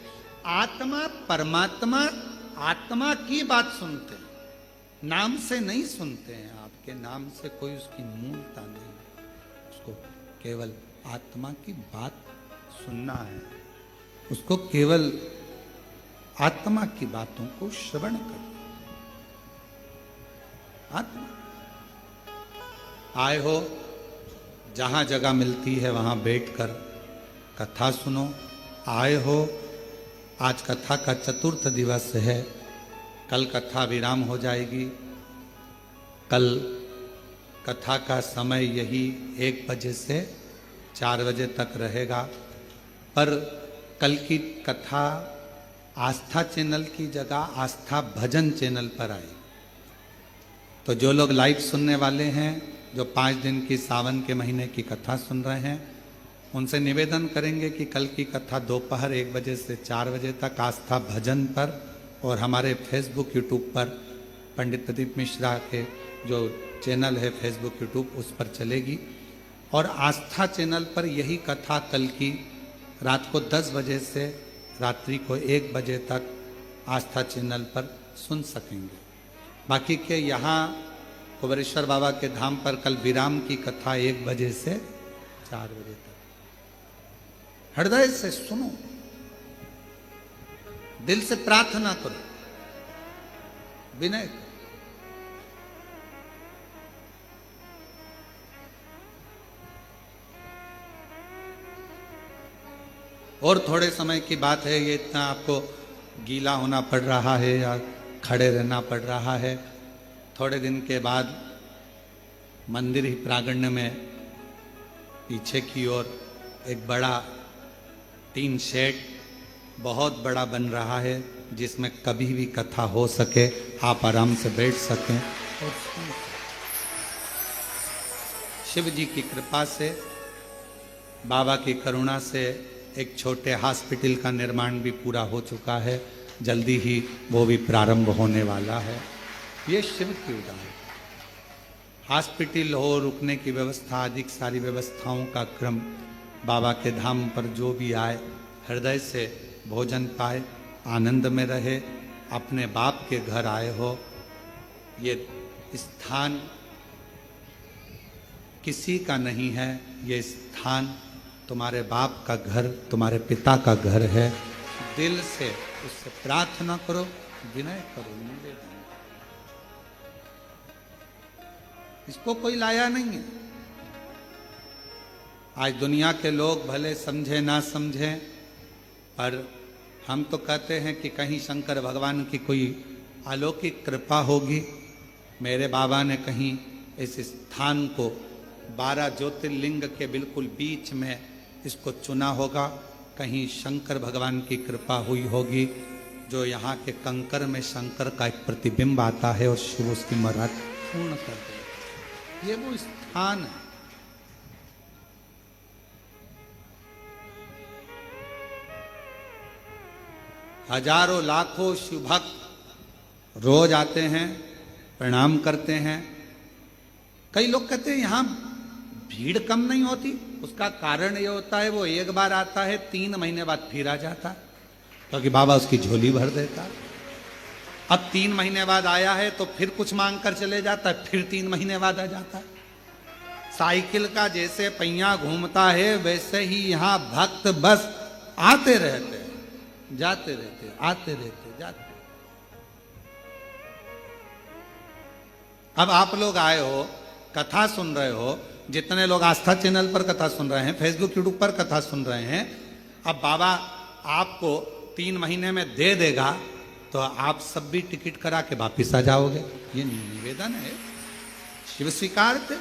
आत्मा परमात्मा, आत्मा की बात सुनते हैं, नाम से नहीं सुनते हैं। आपके नाम से कोई उसकी मूलता नहीं, उसको केवल आत्मा की बात सुनना है, उसको केवल आत्मा की बातों को श्रवण करना। आत्मा आए हो, जहां जगह मिलती है वहां बैठकर कथा सुनो। आए हो, आज कथा का चतुर्थ दिवस है, कल कथा विराम हो जाएगी। कल कथा का समय यही 1 बजे से 4 बजे तक रहेगा, पर कल की कथा आस्था चैनल की जगह आस्था भजन चैनल पर आई। तो जो लोग लाइव सुनने वाले हैं, जो 5 दिन की सावन के महीने की कथा सुन रहे हैं, उनसे निवेदन करेंगे कि कल की कथा दोपहर 1 बजे से 4 बजे तक आस्था भजन पर और हमारे फेसबुक यूट्यूब पर, पंडित प्रदीप मिश्रा के जो चैनल है फेसबुक यूट्यूब, उस पर चलेगी। और आस्था चैनल पर यही कथा कल की रात को 10 बजे से रात्रि को 1 बजे तक आस्था चैनल पर सुन सकेंगे। बाकी के यहाँ कुबेरेश्वर बाबा के धाम पर कल विराम की कथा 1 बजे से 4 बजे तक। हृदय से सुनो, दिल से प्रार्थना करो, विनय करो। और थोड़े समय की बात है, ये इतना आपको गीला होना पड़ रहा है या खड़े रहना पड़ रहा है। थोड़े दिन के बाद मंदिर ही प्रांगण में पीछे की ओर एक बड़ा टीन शेड बहुत बड़ा बन रहा है, जिसमें कभी भी कथा हो सके, आप आराम से बैठ सकें और सुन सकें। शिव जी की कृपा से, बाबा की करुणा से एक छोटे हॉस्पिटल का निर्माण भी पूरा हो चुका है, जल्दी ही वो भी प्रारंभ होने वाला है। ये शिव की उदाहरण, हॉस्पिटल हो, रुकने की व्यवस्था, अधिक सारी व्यवस्थाओं का क्रम। बाबा के धाम पर जो भी आए हृदय से भोजन पाए, आनंद में रहे। अपने बाप के घर आए हो, ये स्थान किसी का नहीं है, ये स्थान तुम्हारे बाप का घर, तुम्हारे पिता का घर है। दिल से उससे प्रार्थना करो, विनय करो, निवेदन। इसको कोई लाया नहीं है। आज दुनिया के लोग भले समझे ना समझे, पर हम तो कहते हैं कि कहीं शंकर भगवान की कोई अलौकिक कृपा होगी। मेरे बाबा ने कहीं इस स्थान को 12 ज्योतिर्लिंग के बिल्कुल बीच में इसको चुना होगा। कहीं शंकर भगवान की कृपा हुई होगी, जो यहाँ के कंकर में शंकर का एक प्रतिबिंब आता है और शिव उसकी मराद पूर्ण कर दे। ये वो स्थान है। हजारों लाखों शिव भक्त रोज आते हैं, प्रणाम करते हैं। कई लोग कहते हैं यहाँ भीड़ कम नहीं होती। उसका कारण ये होता है, वो एक बार आता है, 3 महीने बाद फिर आ जाता, क्योंकि बाबा उसकी झोली भर देता। अब 3 महीने बाद आया है तो फिर कुछ मांग कर चले जाता है, फिर 3 महीने बाद आ जाता है। साइकिल का जैसे पहिया घूमता है, वैसे ही यहाँ भक्त बस आते रहते हैं। जाते रहते, आते रहते, जाते। अब आप लोग आए हो, कथा सुन रहे हो, जितने लोग आस्था चैनल पर कथा सुन रहे हैं, फेसबुक यूट्यूब पर कथा सुन रहे हैं, अब बाबा आपको 3 महीने में दे देगा तो आप सब भी टिकट करा के वापिस आ जाओगे। ये निवेदन है, शिव स्वीकार थे।